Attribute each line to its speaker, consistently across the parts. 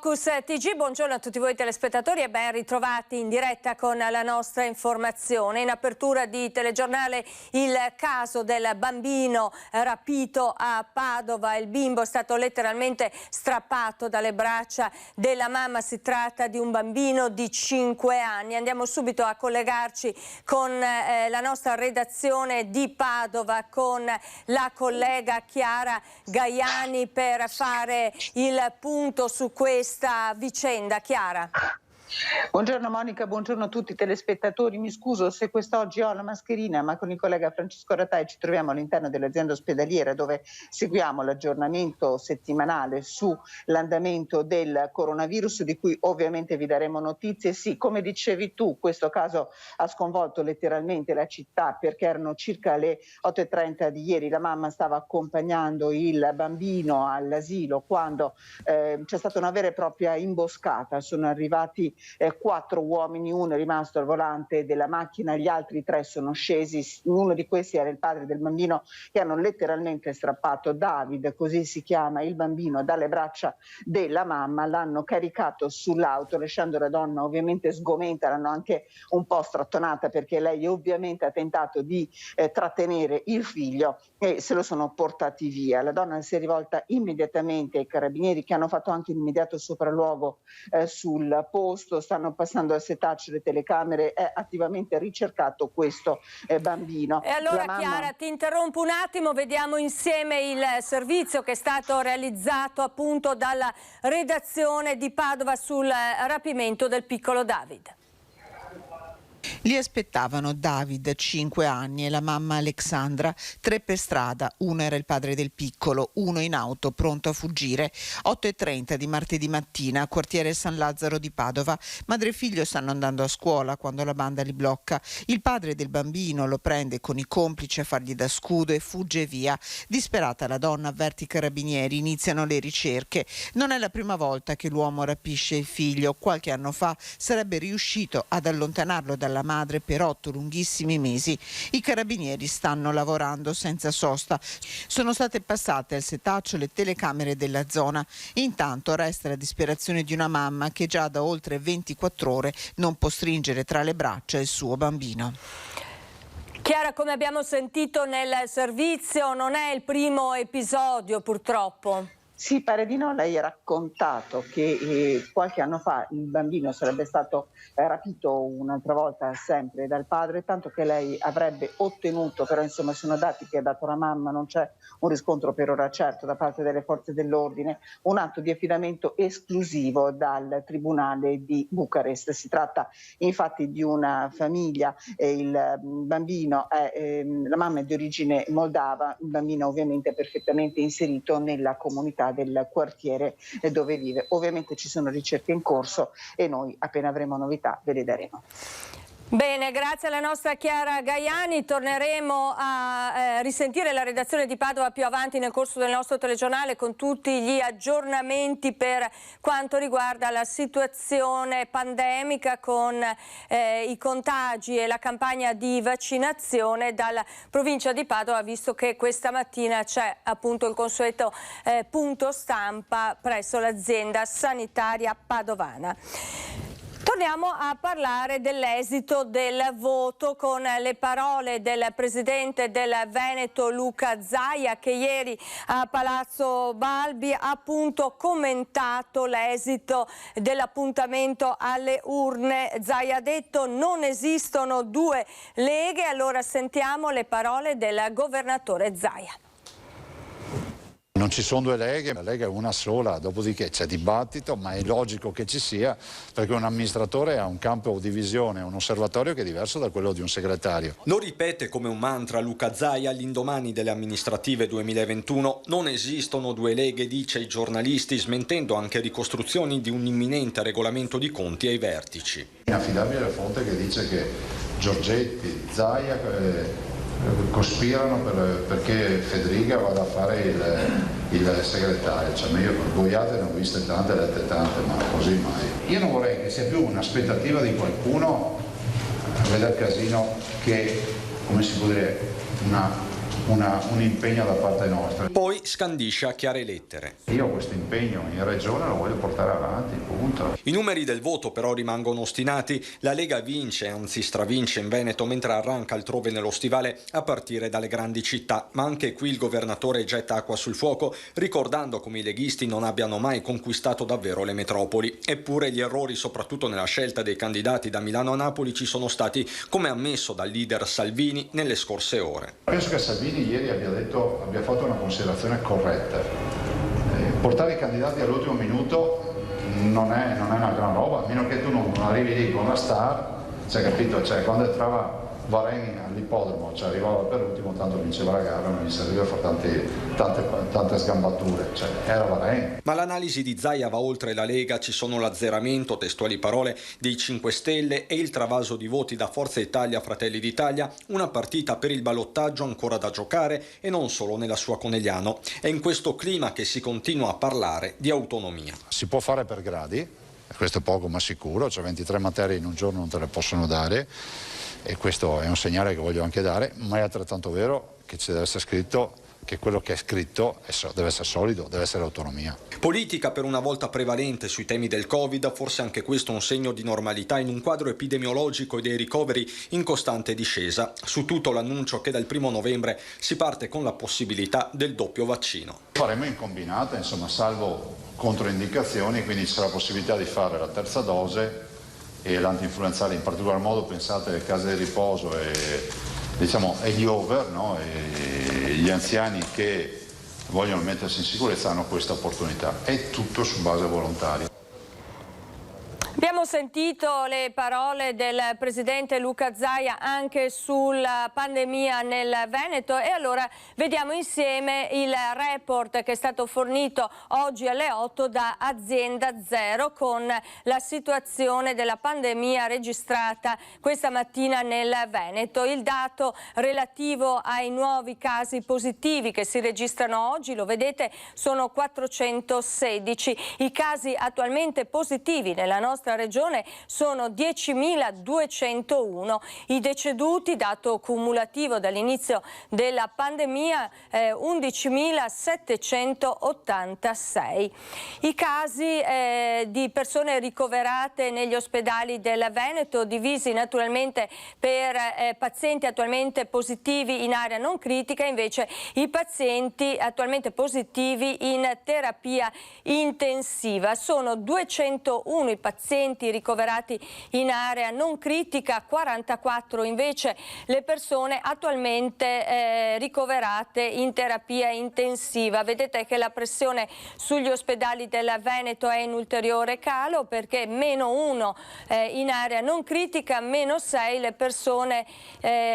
Speaker 1: Focus TG, buongiorno a tutti voi telespettatori e ben ritrovati in diretta con la nostra informazione. In apertura di telegiornale il caso del bambino rapito a Padova. Il bimbo è stato letteralmente strappato dalle braccia della mamma. Si tratta di un bambino di 5 anni. Andiamo subito a collegarci con la nostra redazione di Padova, con la collega Chiara Gaiani per fare il punto su questa vicenda. Chiara.
Speaker 2: Buongiorno Monica, buongiorno a tutti i telespettatori. Mi scuso se quest'oggi ho la mascherina, ma con il collega Francesco Ratai ci troviamo all'interno dell'azienda ospedaliera dove seguiamo l'aggiornamento settimanale sull'andamento del coronavirus, di cui ovviamente vi daremo notizie. Sì, come dicevi tu, questo caso ha sconvolto letteralmente la città, perché erano circa le 8:30 di ieri. La mamma stava accompagnando il bambino all'asilo quando c'è stata una vera e propria imboscata. Sono arrivati 4 uomini, uno è rimasto al volante della macchina, gli altri 3 sono scesi. Uno di questi era il padre del bambino, che hanno letteralmente strappato David, così si chiama il bambino, dalle braccia della mamma. L'hanno caricato sull'auto lasciando la donna ovviamente sgomenta, l'hanno anche un po' strattonata perché lei ovviamente ha tentato di trattenere il figlio e se lo sono portati via. La donna si è rivolta immediatamente ai carabinieri, che hanno fatto anche un immediato sopralluogo sul posto. Stanno passando al setaccio le telecamere, è attivamente ricercato questo bambino.
Speaker 1: E allora Chiara, ti interrompo un attimo, vediamo insieme il servizio che è stato realizzato appunto dalla redazione di Padova sul rapimento del piccolo David.
Speaker 3: Li aspettavano David, 5 anni, e la mamma Alexandra, 3 per strada. Uno era il padre del piccolo, uno in auto pronto a fuggire. 8:30 di martedì mattina, quartiere San Lazzaro di Padova. Madre e figlio stanno andando a scuola quando la banda li blocca. Il padre del bambino lo prende con i complici a fargli da scudo e fugge via. Disperata la donna avverte i carabinieri, iniziano le ricerche. Non è la prima volta che l'uomo rapisce il figlio. Qualche anno fa sarebbe riuscito ad allontanarlo dalla madre per 8 lunghissimi mesi. I carabinieri stanno lavorando senza sosta. Sono state passate al setaccio le telecamere della zona. Intanto resta la disperazione di una mamma che già da oltre 24 ore non può stringere tra le braccia il suo bambino.
Speaker 1: Chiara, come abbiamo sentito nel servizio, non è il primo episodio purtroppo.
Speaker 2: Sì, pare di no. Lei ha raccontato che qualche anno fa il bambino sarebbe stato rapito un'altra volta sempre dal padre, tanto che lei avrebbe ottenuto, però insomma sono dati che ha dato la mamma, non c'è un riscontro per ora certo da parte delle forze dell'ordine, un atto di affidamento esclusivo dal Tribunale di Bucarest. Si tratta infatti di una famiglia, il bambino la mamma è di origine moldava, il bambino ovviamente è perfettamente inserito nella comunità del quartiere dove vive. Ovviamente ci sono ricerche in corso e noi appena avremo novità ve le daremo.
Speaker 1: Bene, grazie alla nostra Chiara Gaiani. Torneremo a risentire la redazione di Padova più avanti nel corso del nostro telegiornale con tutti gli aggiornamenti per quanto riguarda la situazione pandemica con i contagi e la campagna di vaccinazione dalla provincia di Padova, visto che questa mattina c'è appunto il consueto punto stampa presso l'azienda sanitaria padovana. Torniamo a parlare dell'esito del voto con le parole del presidente del Veneto Luca Zaia, che ieri a Palazzo Balbi ha appunto commentato l'esito dell'appuntamento alle urne. Zaia ha detto: non esistono due leghe. Allora sentiamo le parole del governatore Zaia.
Speaker 4: Non ci sono due leghe, la Lega è una sola, dopodiché c'è dibattito, ma è logico che ci sia, perché un amministratore ha un campo di visione, un osservatorio che è diverso da quello di un segretario.
Speaker 5: Lo ripete come un mantra Luca Zaia all'indomani delle amministrative 2021. Non esistono due leghe, dice ai giornalisti, smentendo anche ricostruzioni di un imminente regolamento di conti ai vertici.
Speaker 4: È affidabile la fonte che dice che Giorgetti, Zaia cospirano perché Federica vada a fare il segretario. Cioè, io per boiate ne ho viste tante, lette tante, ma così mai. Io non vorrei che sia più un'aspettativa di qualcuno a vedere casino che, come si può dire, una un impegno da parte nostra.
Speaker 5: Poi scandisce a chiare lettere.
Speaker 4: Io questo impegno in regione lo voglio portare avanti, punto.
Speaker 5: I numeri del voto però rimangono ostinati. La Lega vince, anzi stravince in Veneto, mentre arranca altrove nello stivale a partire dalle grandi città. Ma anche qui il governatore getta acqua sul fuoco, ricordando come i leghisti non abbiano mai conquistato davvero le metropoli. Eppure gli errori, soprattutto nella scelta dei candidati da Milano a Napoli, ci sono stati, come ammesso dal leader Salvini nelle scorse ore.
Speaker 4: Penso che Salvini ieri abbia fatto una considerazione corretta. Portare i candidati all'ultimo minuto non è una gran roba, a meno che tu non arrivi lì con la star, cioè, capito? Cioè, quando entrava Vareni all'ippodromo, cioè arrivava per ultimo, tanto vinceva la gara, non gli serviva a fare tante sgambature, cioè era Vareni.
Speaker 5: Ma l'analisi di Zaia va oltre la Lega, ci sono l'azzeramento, testuali parole, dei 5 Stelle e il travaso di voti da Forza Italia, Fratelli d'Italia, una partita per il ballottaggio ancora da giocare e non solo nella sua Conegliano. È in questo clima che si continua a parlare di autonomia.
Speaker 4: Si può fare per gradi, questo è poco ma sicuro, cioè 23 materie in un giorno non te le possono dare. E questo è un segnale che voglio anche dare, ma è altrettanto vero che ci deve essere scritto che quello che è scritto deve essere solido, deve essere autonomia.
Speaker 5: Politica per una volta prevalente sui temi del Covid, forse anche questo un segno di normalità in un quadro epidemiologico e dei ricoveri in costante discesa. Su tutto l'annuncio che dal 1 novembre si parte con la possibilità del doppio vaccino.
Speaker 4: Faremo in combinata, insomma, salvo controindicazioni, quindi ci sarà la possibilità di fare la terza dose e l'antinfluenzale, in particolar modo pensate alle case di riposo e gli over, no? E gli anziani che vogliono mettersi in sicurezza hanno questa opportunità. È tutto su base volontaria.
Speaker 1: Abbiamo sentito le parole del presidente Luca Zaia anche sulla pandemia nel Veneto e allora vediamo insieme il report che è stato fornito oggi alle 8 da Azienda Zero con la situazione della pandemia registrata questa mattina nel Veneto. Il dato relativo ai nuovi casi positivi che si registrano oggi, lo vedete, sono 416. I casi attualmente positivi nella nostra regione sono 10.201, i deceduti, dato cumulativo dall'inizio della pandemia, 11.786. I casi di persone ricoverate negli ospedali del Veneto, divisi naturalmente per pazienti attualmente positivi in area non critica, invece i pazienti attualmente positivi in terapia intensiva. Sono 201 i pazienti ricoverati in area non critica, 44 invece le persone attualmente ricoverate in terapia intensiva. Vedete che la pressione sugli ospedali del Veneto è in ulteriore calo perché -1 in area non critica, -6 le persone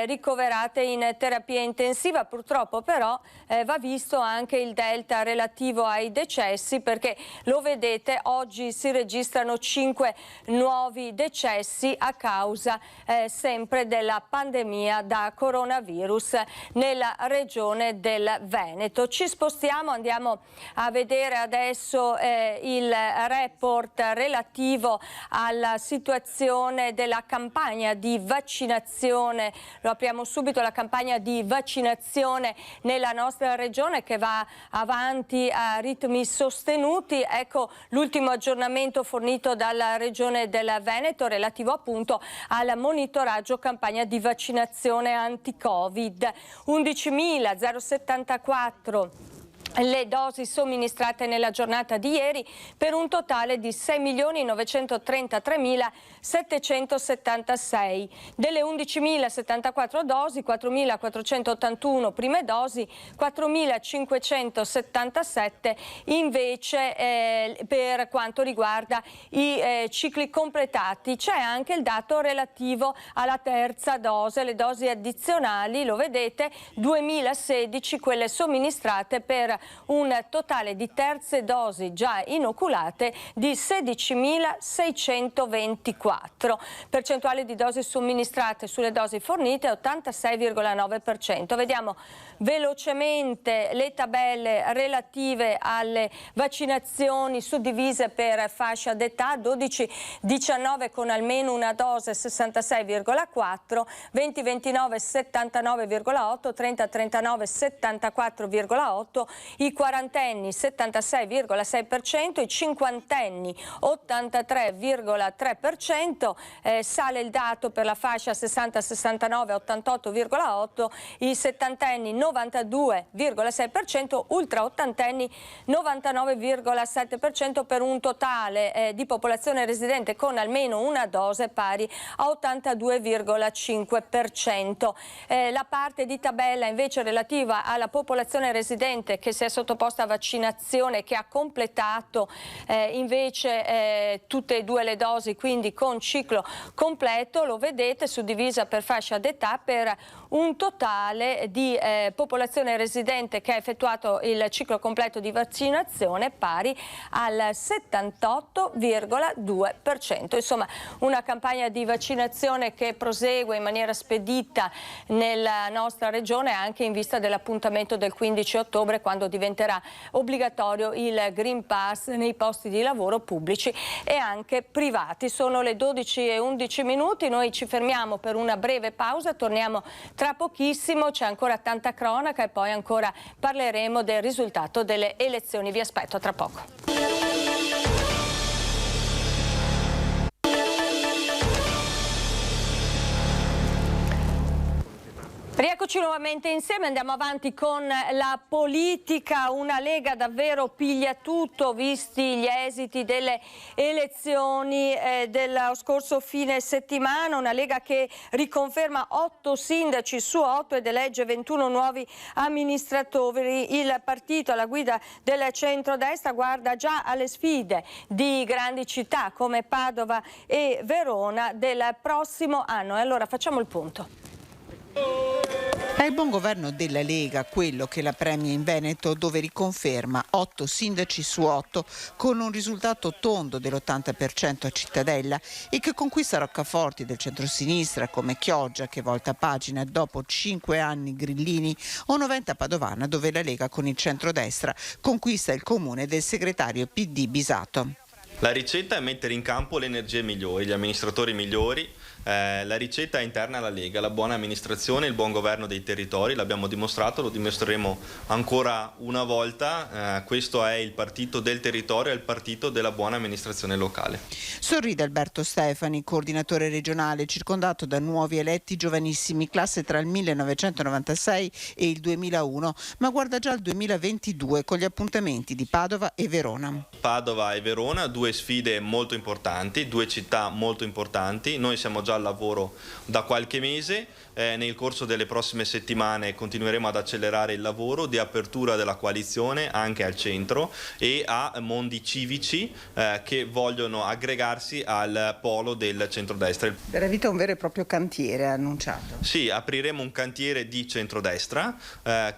Speaker 1: ricoverate in terapia intensiva. Purtroppo però va visto anche il delta relativo ai decessi perché lo vedete, oggi si registrano 5 nuovi decessi a causa sempre della pandemia da coronavirus nella regione del Veneto. Ci spostiamo, andiamo a vedere adesso il report relativo alla situazione della campagna di vaccinazione. Lo apriamo subito, la campagna di vaccinazione nella nostra regione che va avanti a ritmi sostenuti. Ecco l'ultimo aggiornamento fornito dalla regione del Veneto relativo appunto al monitoraggio campagna di vaccinazione anti-Covid. 11.074 le dosi somministrate nella giornata di ieri per un totale di 6.933.776. Delle 11.074 dosi, 4.481 prime dosi, 4.577 invece per quanto riguarda i cicli completati. C'è anche il dato relativo alla terza dose, le dosi addizionali, lo vedete, 2.016 quelle somministrate per un totale di terze dosi già inoculate di 16.624. Percentuale di dosi somministrate sulle dosi fornite 86,9%. Vediamo velocemente le tabelle relative alle vaccinazioni suddivise per fascia d'età: 12-19 con almeno una dose 66,4, 20-29 79,8, 30-39 74,8, i quarantenni 76,6%, i cinquantenni 83,3%, sale il dato per la fascia 60-69 88,8, i settantenni 92,6%, ultra ottantenni 99,7%, per un totale di popolazione residente con almeno una dose pari a 82,5%. La parte di tabella invece relativa alla popolazione residente che si è sottoposta a vaccinazione, che ha completato invece tutte e due le dosi, quindi con ciclo completo, lo vedete, suddivisa per fascia d'età, per un totale di popolazione residente che ha effettuato il ciclo completo di vaccinazione pari al 78,2%. Insomma, una campagna di vaccinazione che prosegue in maniera spedita nella nostra regione, anche in vista dell'appuntamento del 15 ottobre, quando diventerà obbligatorio il Green Pass nei posti di lavoro pubblici e anche privati. Sono le 12:11, noi ci fermiamo per una breve pausa, torniamo tra pochissimo, c'è ancora tanta cronaca e poi ancora parleremo del risultato delle elezioni. Vi aspetto tra poco. Rieccoci nuovamente insieme, andiamo avanti con la politica. Una Lega davvero piglia tutto, visti gli esiti delle elezioni dello scorso fine settimana. Una Lega che riconferma 8 sindaci su 8 ed elegge 21 nuovi amministratori. Il partito alla guida del centrodestra guarda già alle sfide di grandi città come Padova e Verona del prossimo anno. E allora facciamo il punto.
Speaker 3: È il buon governo della Lega quello che la premia in Veneto, dove riconferma 8 sindaci su 8 con un risultato tondo dell'80% a Cittadella e che conquista roccaforti del centrosinistra come Chioggia, che volta pagina dopo 5 anni grillini, o Noventa Padovana, dove la Lega con il centrodestra conquista il comune del segretario PD Bisato.
Speaker 6: La ricetta è mettere in campo le energie migliori, gli amministratori migliori. La ricetta è interna alla Lega, la buona amministrazione, il buon governo dei territori, l'abbiamo dimostrato, lo dimostreremo ancora una volta. Questo è il partito del territorio, è il partito della buona amministrazione locale.
Speaker 3: Sorride Alberto Stefani, coordinatore regionale, circondato da nuovi eletti giovanissimi, classe tra il 1996 e il 2001, ma guarda già al 2022 con gli appuntamenti di Padova e Verona.
Speaker 6: Padova e Verona, due sfide molto importanti, due città molto importanti. Noi siamo già al lavoro da qualche mese, nel corso delle prossime settimane continueremo ad accelerare il lavoro di apertura della coalizione anche al centro e a mondi civici che vogliono aggregarsi al polo del centrodestra.
Speaker 2: Darà vita a un vero e proprio cantiere annunciato.
Speaker 6: Sì, apriremo un cantiere di centrodestra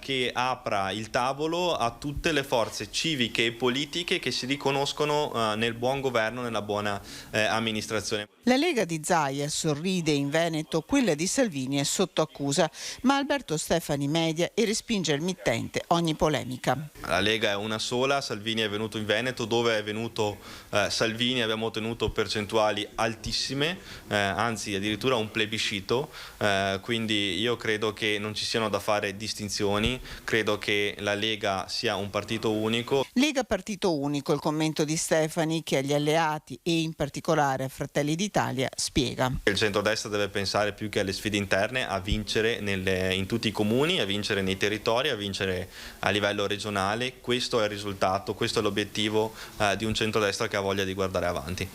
Speaker 6: che apra il tavolo a tutte le forze civiche e politiche che si riconoscono nel buon governo, nella buona amministrazione.
Speaker 3: La Lega di Zaia sorride in Veneto, quella di Salvini è sotto accusa, ma Alberto Stefani media e respinge al mittente ogni polemica.
Speaker 6: La Lega è una sola, Salvini è venuto in Veneto, dove è venuto Salvini abbiamo ottenuto percentuali altissime, anzi addirittura un plebiscito, quindi io credo che non ci siano da fare distinzioni, credo che la Lega sia un partito unico.
Speaker 3: Lega partito unico, il commento di Stefani che agli alleati e in particolare a Fratelli d'Italia spiega.
Speaker 6: Il centrodestra deve pensare più che alle sfide interne a vincere in tutti i comuni, a vincere nei territori, a vincere a livello regionale. Questo è il risultato, questo è l'obiettivo di un centrodestra che ha voglia di guardare avanti.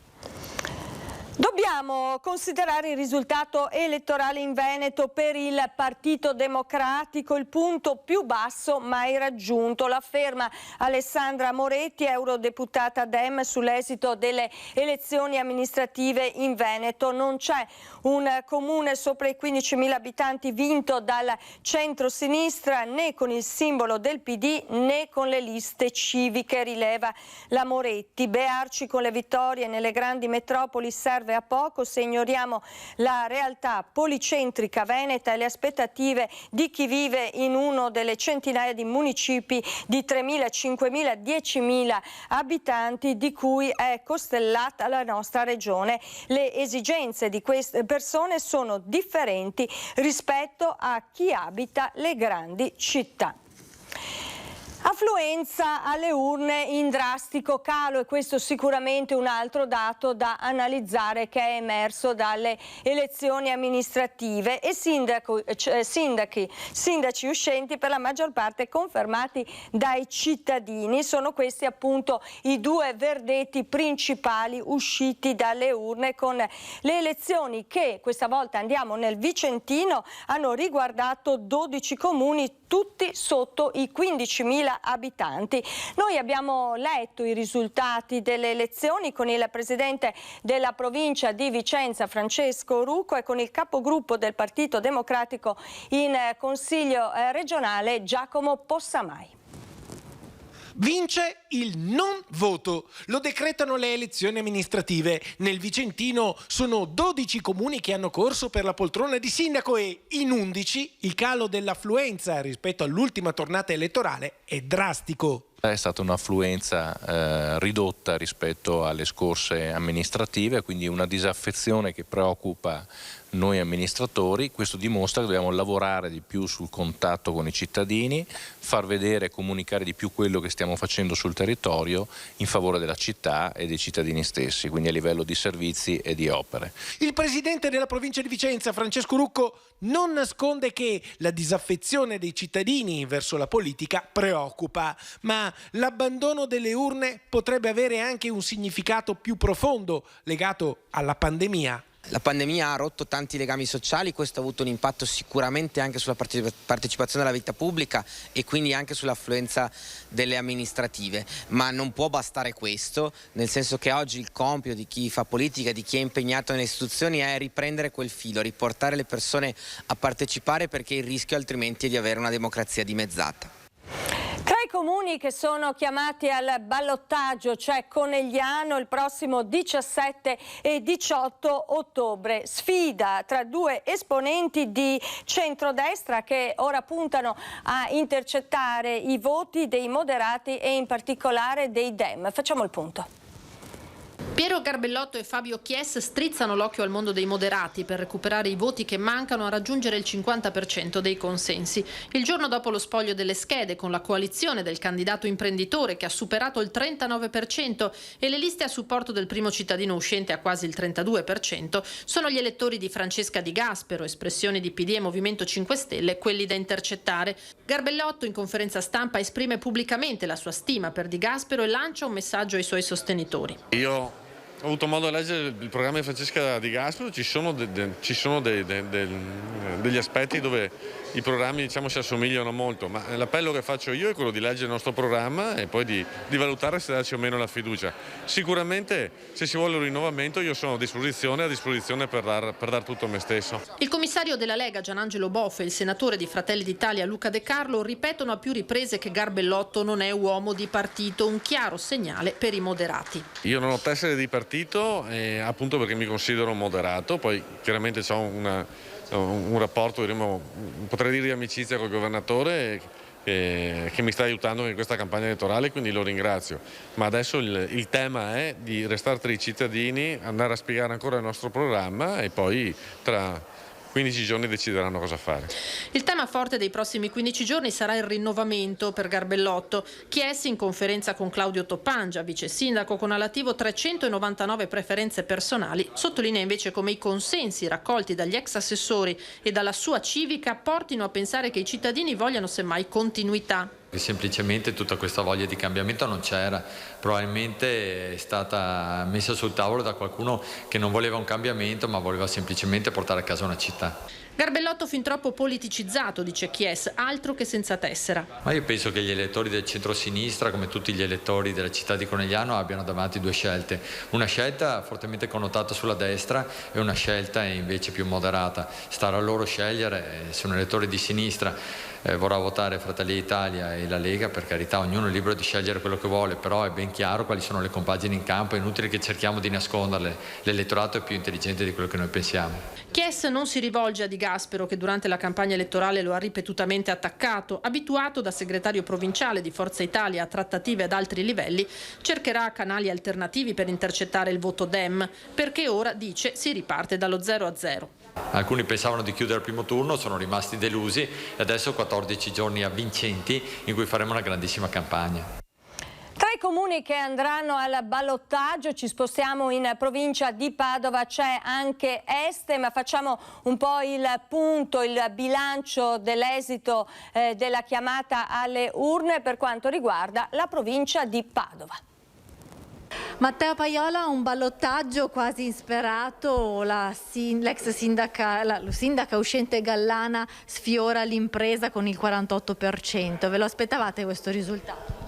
Speaker 1: Dobbiamo considerare il risultato elettorale in Veneto per il Partito Democratico, il punto più basso mai raggiunto. L'afferma Alessandra Moretti, eurodeputata Dem, sull'esito delle elezioni amministrative in Veneto. Non c'è un comune sopra i 15.000 abitanti vinto dal centro-sinistra, né con il simbolo del PD né con le liste civiche, rileva la Moretti. Bearci con le vittorie nelle grandi metropoli serve a poco se ignoriamo la realtà policentrica veneta e le aspettative di chi vive in uno delle centinaia di municipi di 3.000, 5.000, 10.000 abitanti di cui è costellata la nostra regione. Le esigenze di queste persone sono differenti rispetto a chi abita le grandi città. Affluenza alle urne in drastico calo, e questo sicuramente un altro dato da analizzare che è emerso dalle elezioni amministrative, e sindaci uscenti per la maggior parte confermati dai cittadini. Sono questi appunto i due verdetti principali usciti dalle urne, con le elezioni che questa volta andiamo nel Vicentino hanno riguardato 12 comuni, tutti sotto i 15.000 abitanti. Noi abbiamo letto i risultati delle elezioni con il presidente della provincia di Vicenza Francesco Rucco e con il capogruppo del Partito Democratico in Consiglio regionale Giacomo Possamai.
Speaker 7: Vince il non voto, lo decretano le elezioni amministrative. Nel Vicentino sono 12 comuni che hanno corso per la poltrona di sindaco e in 11 il calo dell'affluenza rispetto all'ultima tornata elettorale è drastico.
Speaker 8: È stata un'affluenza ridotta rispetto alle scorse amministrative, quindi una disaffezione che preoccupa noi amministratori. Questo dimostra che dobbiamo lavorare di più sul contatto con i cittadini, far vedere e comunicare di più quello che stiamo facendo sul territorio in favore della città e dei cittadini stessi, quindi a livello di servizi e di opere.
Speaker 7: Il presidente della provincia di Vicenza, Francesco Rucco, non nasconde che la disaffezione dei cittadini verso la politica preoccupa, ma l'abbandono delle urne potrebbe avere anche un significato più profondo legato alla pandemia.
Speaker 9: La pandemia ha rotto tanti legami sociali, questo ha avuto un impatto sicuramente anche sulla partecipazione alla vita pubblica e quindi anche sull'affluenza delle amministrative, ma non può bastare questo, nel senso che oggi il compito di chi fa politica, di chi è impegnato nelle istituzioni, è riprendere quel filo, riportare le persone a partecipare, perché il rischio altrimenti è di avere una democrazia dimezzata.
Speaker 1: Tra i comuni che sono chiamati al ballottaggio c'è Conegliano il prossimo 17 e 18 ottobre. Sfida tra due esponenti di centrodestra che ora puntano a intercettare i voti dei moderati e in particolare dei Dem. Facciamo il punto.
Speaker 10: Piero Garbellotto e Fabio Chies strizzano l'occhio al mondo dei moderati per recuperare i voti che mancano a raggiungere il 50% dei consensi. Il giorno dopo lo spoglio delle schede, con la coalizione del candidato imprenditore che ha superato il 39% e le liste a supporto del primo cittadino uscente a quasi il 32%, sono gli elettori di Francesca Di Gaspero, espressione di PD e Movimento 5 Stelle, quelli da intercettare. Garbellotto in conferenza stampa esprime pubblicamente la sua stima per Di Gaspero e lancia un messaggio ai suoi sostenitori.
Speaker 11: Io ho avuto modo di leggere il programma di Francesca Di Gaspero, ci sono degli aspetti dove i programmi, diciamo, si assomigliano molto, ma l'appello che faccio io è quello di leggere il nostro programma e poi di valutare se darci o meno la fiducia. Sicuramente se si vuole un rinnovamento io sono a disposizione per dar tutto me stesso.
Speaker 10: Il commissario della Lega Gianangelo Boffo e il senatore di Fratelli d'Italia Luca De Carlo ripetono a più riprese che Garbellotto non è uomo di partito, un chiaro segnale per i moderati.
Speaker 11: Io non ho tessere di partito appunto perché mi considero moderato, poi chiaramente ho un rapporto, potrei dire, di amicizia col governatore che mi sta aiutando in questa campagna elettorale, quindi lo ringrazio. Ma adesso il tema è di restare tra i cittadini, andare a spiegare ancora il nostro programma e poi tra 15 giorni decideranno cosa fare.
Speaker 10: Il tema forte dei prossimi 15 giorni sarà il rinnovamento per Garbellotto. Chies in conferenza con Claudio Toppangia, vice sindaco con all'attivo 399 preferenze personali, sottolinea invece come i consensi raccolti dagli ex assessori e dalla sua civica portino a pensare che i cittadini vogliano semmai continuità.
Speaker 12: semplicemente tutta questa voglia di cambiamento non c'era, probabilmente è stata messa sul tavolo da qualcuno che non voleva un cambiamento ma voleva semplicemente portare a casa una città.
Speaker 10: Garbellotto fin troppo politicizzato, dice Chies, altro che senza tessera.
Speaker 12: Ma io penso che gli elettori del centro-sinistra, come tutti gli elettori della città di Conegliano, abbiano davanti due scelte. Una scelta fortemente connotata sulla destra e una scelta invece più moderata. Starà a loro scegliere se un elettore di sinistra vorrà votare Fratelli d'Italia e la Lega, per carità, ognuno è libero di scegliere quello che vuole, però è ben chiaro quali sono le compagini in campo, è inutile che cerchiamo di nasconderle. L'elettorato è più intelligente di quello che noi pensiamo.
Speaker 10: Chies non si rivolge a Di Gaspero, che durante la campagna elettorale lo ha ripetutamente attaccato. Abituato da segretario provinciale di Forza Italia a trattative ad altri livelli, cercherà canali alternativi per intercettare il voto Dem, perché ora, dice, si riparte dallo 0-0.
Speaker 12: Alcuni pensavano di chiudere il primo turno, sono rimasti delusi e adesso 14 giorni avvincenti in cui faremo una grandissima campagna.
Speaker 1: Tra i comuni che andranno al ballottaggio ci spostiamo in provincia di Padova, c'è anche Este, ma facciamo un po' il punto, il bilancio dell'esito della chiamata alle urne per quanto riguarda la provincia di Padova.
Speaker 13: Matteo Paiola, un ballottaggio quasi insperato, l'ex sindaca uscente Gallana sfiora l'impresa con il 48%. Ve lo aspettavate questo risultato?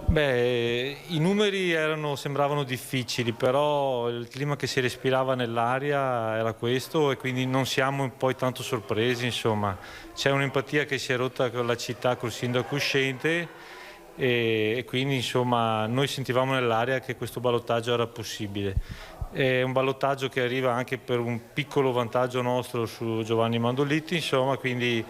Speaker 14: Beh, i numeri sembravano difficili, però il clima che si respirava nell'aria era questo e quindi non siamo poi tanto sorpresi, insomma. C'è un'empatia che si è rotta con la città, col sindaco uscente e quindi insomma noi sentivamo nell'aria che questo ballottaggio era possibile. È un ballottaggio che arriva anche per un piccolo vantaggio nostro su Giovanni Mandoliti, insomma, quindi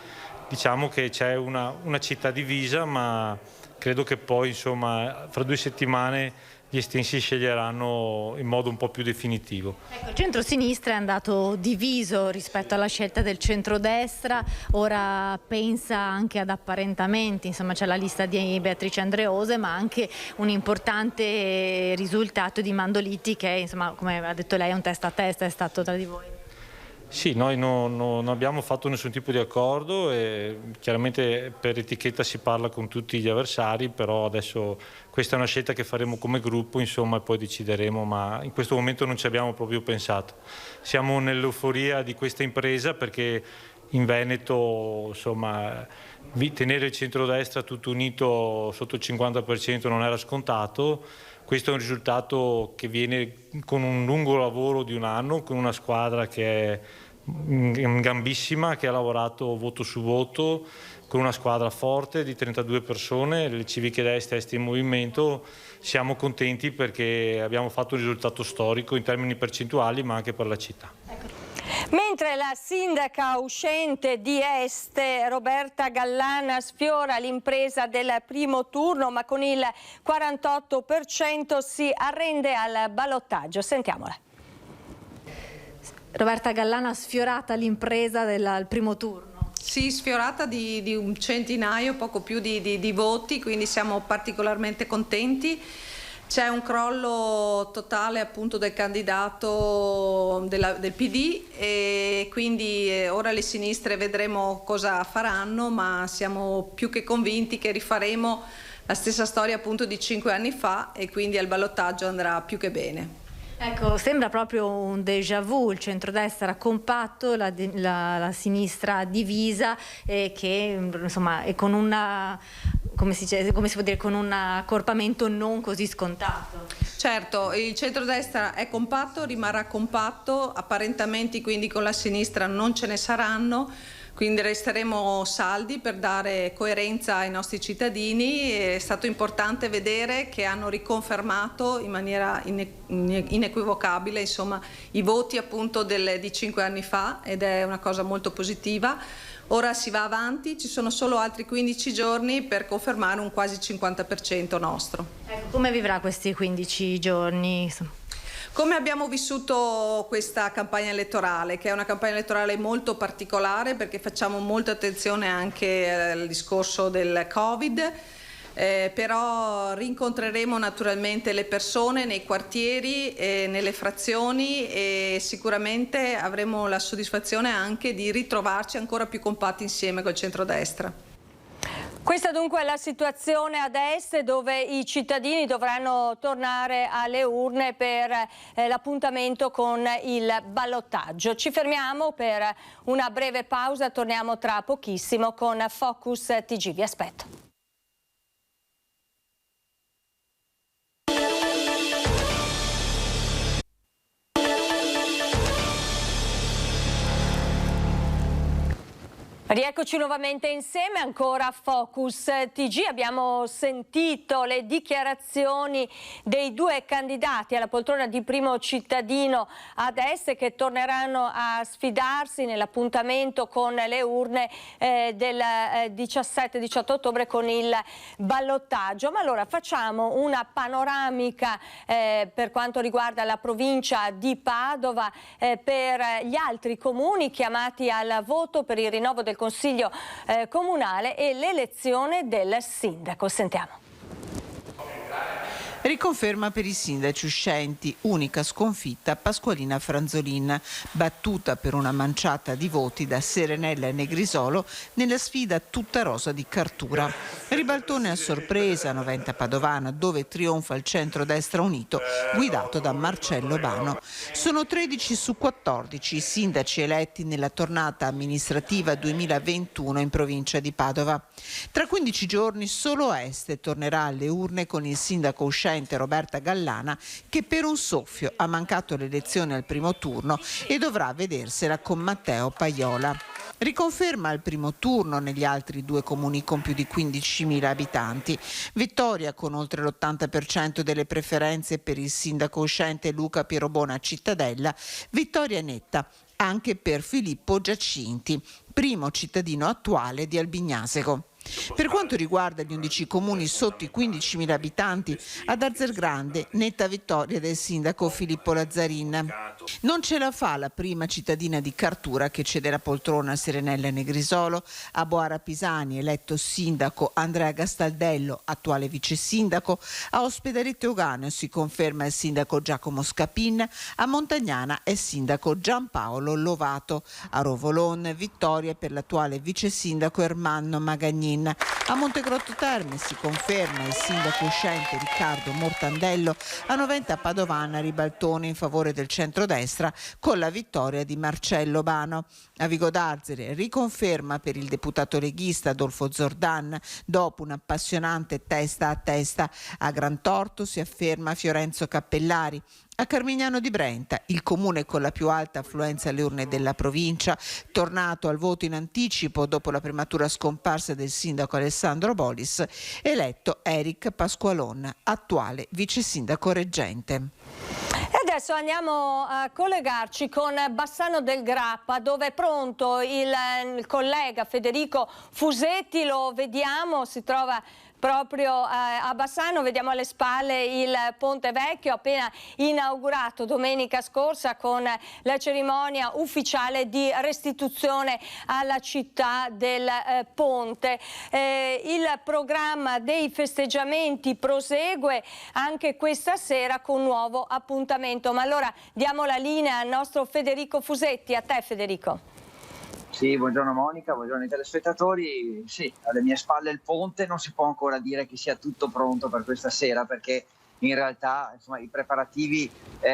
Speaker 14: diciamo che c'è una città divisa, ma credo che poi insomma fra 2 settimane gli estensi sceglieranno in modo un po' più definitivo.
Speaker 13: Ecco, il centro-sinistra è andato diviso rispetto alla scelta del centrodestra, ora pensa anche ad apparentamenti, insomma c'è la lista di Beatrice Andreose ma anche un importante risultato di Mandoliti che insomma come ha detto lei è un testa a testa, è stato tra di voi.
Speaker 14: Sì, noi non abbiamo fatto nessun tipo di accordo e chiaramente per etichetta si parla con tutti gli avversari, però adesso questa è una scelta che faremo come gruppo, insomma, e poi decideremo, ma in questo momento non ci abbiamo proprio pensato. Siamo nell'euforia di questa impresa perché in Veneto, insomma, tenere il centrodestra tutto unito sotto il 50% non era scontato. Questo è un risultato che viene con un lungo lavoro di un anno, con una squadra che è gambissima, che ha lavorato voto su voto, con una squadra forte di 32 persone, le civiche destre in movimento. Siamo contenti perché abbiamo fatto un risultato storico in termini percentuali ma anche per la città.
Speaker 1: Mentre la sindaca uscente di Este, Roberta Gallana, sfiora l'impresa del primo turno, ma con il 48% si arrende al ballottaggio. Sentiamola.
Speaker 13: Roberta Gallana, sfiorata l'impresa del primo turno.
Speaker 15: Sì, sfiorata di un centinaio, poco più di voti, quindi siamo particolarmente contenti. C'è un crollo totale appunto del candidato del PD e quindi ora le sinistre vedremo cosa faranno, ma siamo più che convinti che rifaremo la stessa storia appunto di 5 anni fa e quindi al ballottaggio andrà più che bene.
Speaker 13: Ecco, sembra proprio un déjà vu, il centrodestra compatto, la sinistra divisa che insomma è con una, come si può dire, con un accorpamento non così scontato.
Speaker 15: Certo, il centrodestra è compatto, rimarrà compatto, apparentamenti quindi con la sinistra non ce ne saranno. Quindi resteremo saldi per dare coerenza ai nostri cittadini. È stato importante vedere che hanno riconfermato in maniera inequivocabile insomma, i voti appunto di 5 anni fa ed è una cosa molto positiva. Ora si va avanti, ci sono solo altri 15 giorni per confermare un quasi 50% nostro.
Speaker 13: Ecco, come vivrà questi 15 giorni?
Speaker 15: Come abbiamo vissuto questa campagna elettorale, che è una campagna elettorale molto particolare perché facciamo molta attenzione anche al discorso del Covid, però rincontreremo naturalmente le persone nei quartieri, nelle frazioni e sicuramente avremo la soddisfazione anche di ritrovarci ancora più compatti insieme col centrodestra.
Speaker 1: Questa dunque è la situazione ad est, dove i cittadini dovranno tornare alle urne per l'appuntamento con il ballottaggio. Ci fermiamo per una breve pausa, torniamo tra pochissimo con Focus TG. Vi aspetto. Rieccoci nuovamente insieme, ancora Focus TG. Abbiamo sentito le dichiarazioni dei due candidati alla poltrona di primo cittadino ad est, che torneranno a sfidarsi nell'appuntamento con le urne del 17-18 ottobre con il ballottaggio. Ma allora facciamo una panoramica per quanto riguarda la provincia di Padova, per gli altri comuni chiamati al voto per il rinnovo del Consiglio comunale e l'elezione del sindaco. Sentiamo.
Speaker 3: Riconferma per i sindaci uscenti, unica sconfitta Pasqualina Franzolin, battuta per una manciata di voti da Serenella e Negrisolo nella sfida tutta rosa di Cartura. Ribaltone a sorpresa a Noventa Padovana, dove trionfa il centrodestra unito guidato da Marcello Bano. Sono 13 su 14 i sindaci eletti nella tornata amministrativa 2021 in provincia di Padova. Tra 15 giorni solo Este tornerà alle urne con il sindaco uscente Roberta Gallana, che per un soffio ha mancato l'elezione al primo turno e dovrà vedersela con Matteo Paiola. Riconferma al primo turno negli altri due comuni con più di 15.000 abitanti. Vittoria con oltre l'80% delle preferenze per il sindaco uscente Luca Pierobona a Cittadella. Vittoria netta anche per Filippo Giacinti, primo cittadino attuale di Albignasego. Per quanto riguarda gli 11 comuni sotto i 15.000 abitanti, ad Arzergrande netta vittoria del sindaco Filippo Lazzarin. Non ce la fa la prima cittadina di Cartura, che cede la poltrona a Serenella Negrisolo. A Boara Pisani eletto sindaco Andrea Gastaldello, attuale vice sindaco. A Ospedaletti Ogano si conferma il sindaco Giacomo Scapin. A Montagnana è sindaco Giampaolo Lovato. A Rovolon vittoria per l'attuale vice sindaco Ermanno Magagnin. A Montegrotto Terme si conferma il sindaco uscente Riccardo Mortandello. A Noventa Padovana ribaltone in favore del centrodestra con la vittoria di Marcello Bano. A Vigo d'Arzere riconferma per il deputato leghista Adolfo Zordan dopo un appassionante testa a testa. A Grantorto si afferma Fiorenzo Cappellari. A Carmignano di Brenta, il comune con la più alta affluenza alle urne della provincia, tornato al voto in anticipo dopo la prematura scomparsa del sindaco Alessandro Bolis, eletto Eric Pasqualon, attuale vice sindaco reggente.
Speaker 1: E adesso andiamo a collegarci con Bassano del Grappa, dove è pronto il collega Federico Fusetti. Lo vediamo, si trova proprio a Bassano. Vediamo alle spalle il Ponte Vecchio, appena inaugurato domenica scorsa con la cerimonia ufficiale di restituzione alla città del ponte. Il programma dei festeggiamenti prosegue anche questa sera con nuovo appuntamento. Ma allora diamo la linea al nostro Federico Fusetti. A te, Federico.
Speaker 16: Sì, buongiorno Monica, buongiorno ai telespettatori. Sì, alle mie spalle il ponte, non si può ancora dire che sia tutto pronto per questa sera, perché in realtà insomma, i preparativi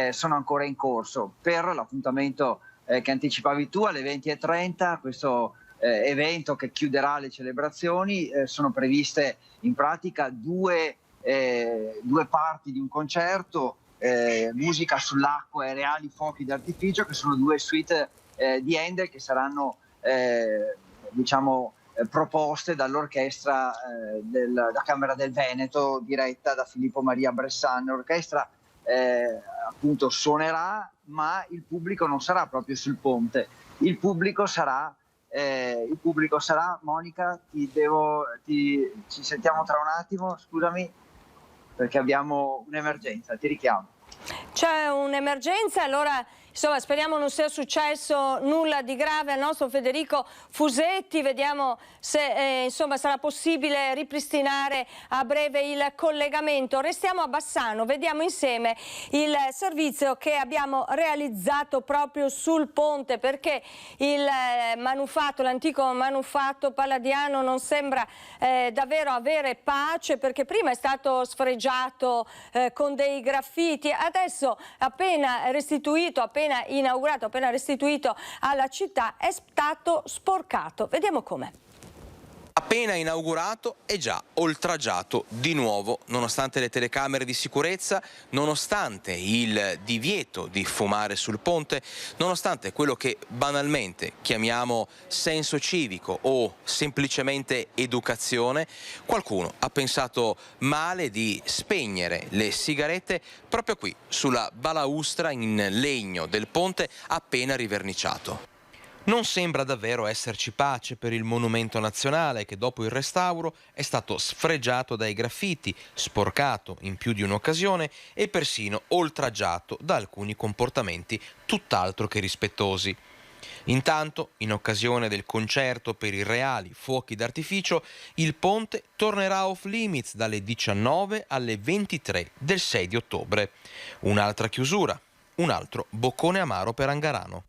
Speaker 16: sono ancora in corso per l'appuntamento che anticipavi tu alle 20:30. Questo evento che chiuderà le celebrazioni. Sono previste in pratica due parti di un concerto, musica sull'acqua e reali fuochi d'artificio, che sono due suite di Handel che saranno proposte dall'orchestra della Camera del Veneto, diretta da Filippo Maria Bressan. L'orchestra appunto suonerà, ma il pubblico non sarà proprio sul ponte. Il pubblico sarà, Monica, ci sentiamo tra un attimo, scusami, perché abbiamo un'emergenza, ti richiamo.
Speaker 1: C'è un'emergenza, allora insomma speriamo non sia successo nulla di grave al nostro Federico Fusetti. Vediamo se insomma sarà possibile ripristinare a breve il collegamento. Restiamo a Bassano, vediamo insieme il servizio che abbiamo realizzato proprio sul ponte, perché il manufatto, l'antico manufatto palladiano non sembra davvero avere pace, perché prima è stato sfregiato con dei graffiti, adesso appena restituito, appena inaugurato, appena restituito alla città, è stato sporcato. Vediamo com'è.
Speaker 17: Appena inaugurato è già oltraggiato di nuovo, nonostante le telecamere di sicurezza, nonostante il divieto di fumare sul ponte, nonostante quello che banalmente chiamiamo senso civico o semplicemente educazione, qualcuno ha pensato male di spegnere le sigarette proprio qui, sulla balaustra in legno del ponte appena riverniciato. Non sembra davvero esserci pace per il monumento nazionale che dopo il restauro è stato sfregiato dai graffiti, sporcato in più di un'occasione e persino oltraggiato da alcuni comportamenti tutt'altro che rispettosi. Intanto, in occasione del concerto per i reali fuochi d'artificio, il ponte tornerà off limits dalle 19 alle 23 del 6 di ottobre. Un'altra chiusura, un altro boccone amaro per Angarano.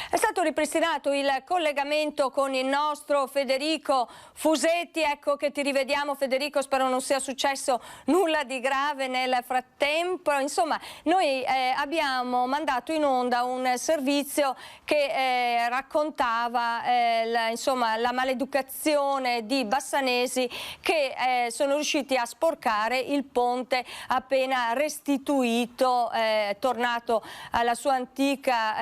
Speaker 1: È stato ripristinato il collegamento con il nostro Federico Fusetti. Ecco che ti rivediamo, Federico, spero non sia successo nulla di grave nel frattempo. Insomma, noi abbiamo mandato in onda un servizio che raccontava la maleducazione di bassanesi che sono riusciti a sporcare il ponte appena restituito, tornato alla sua antica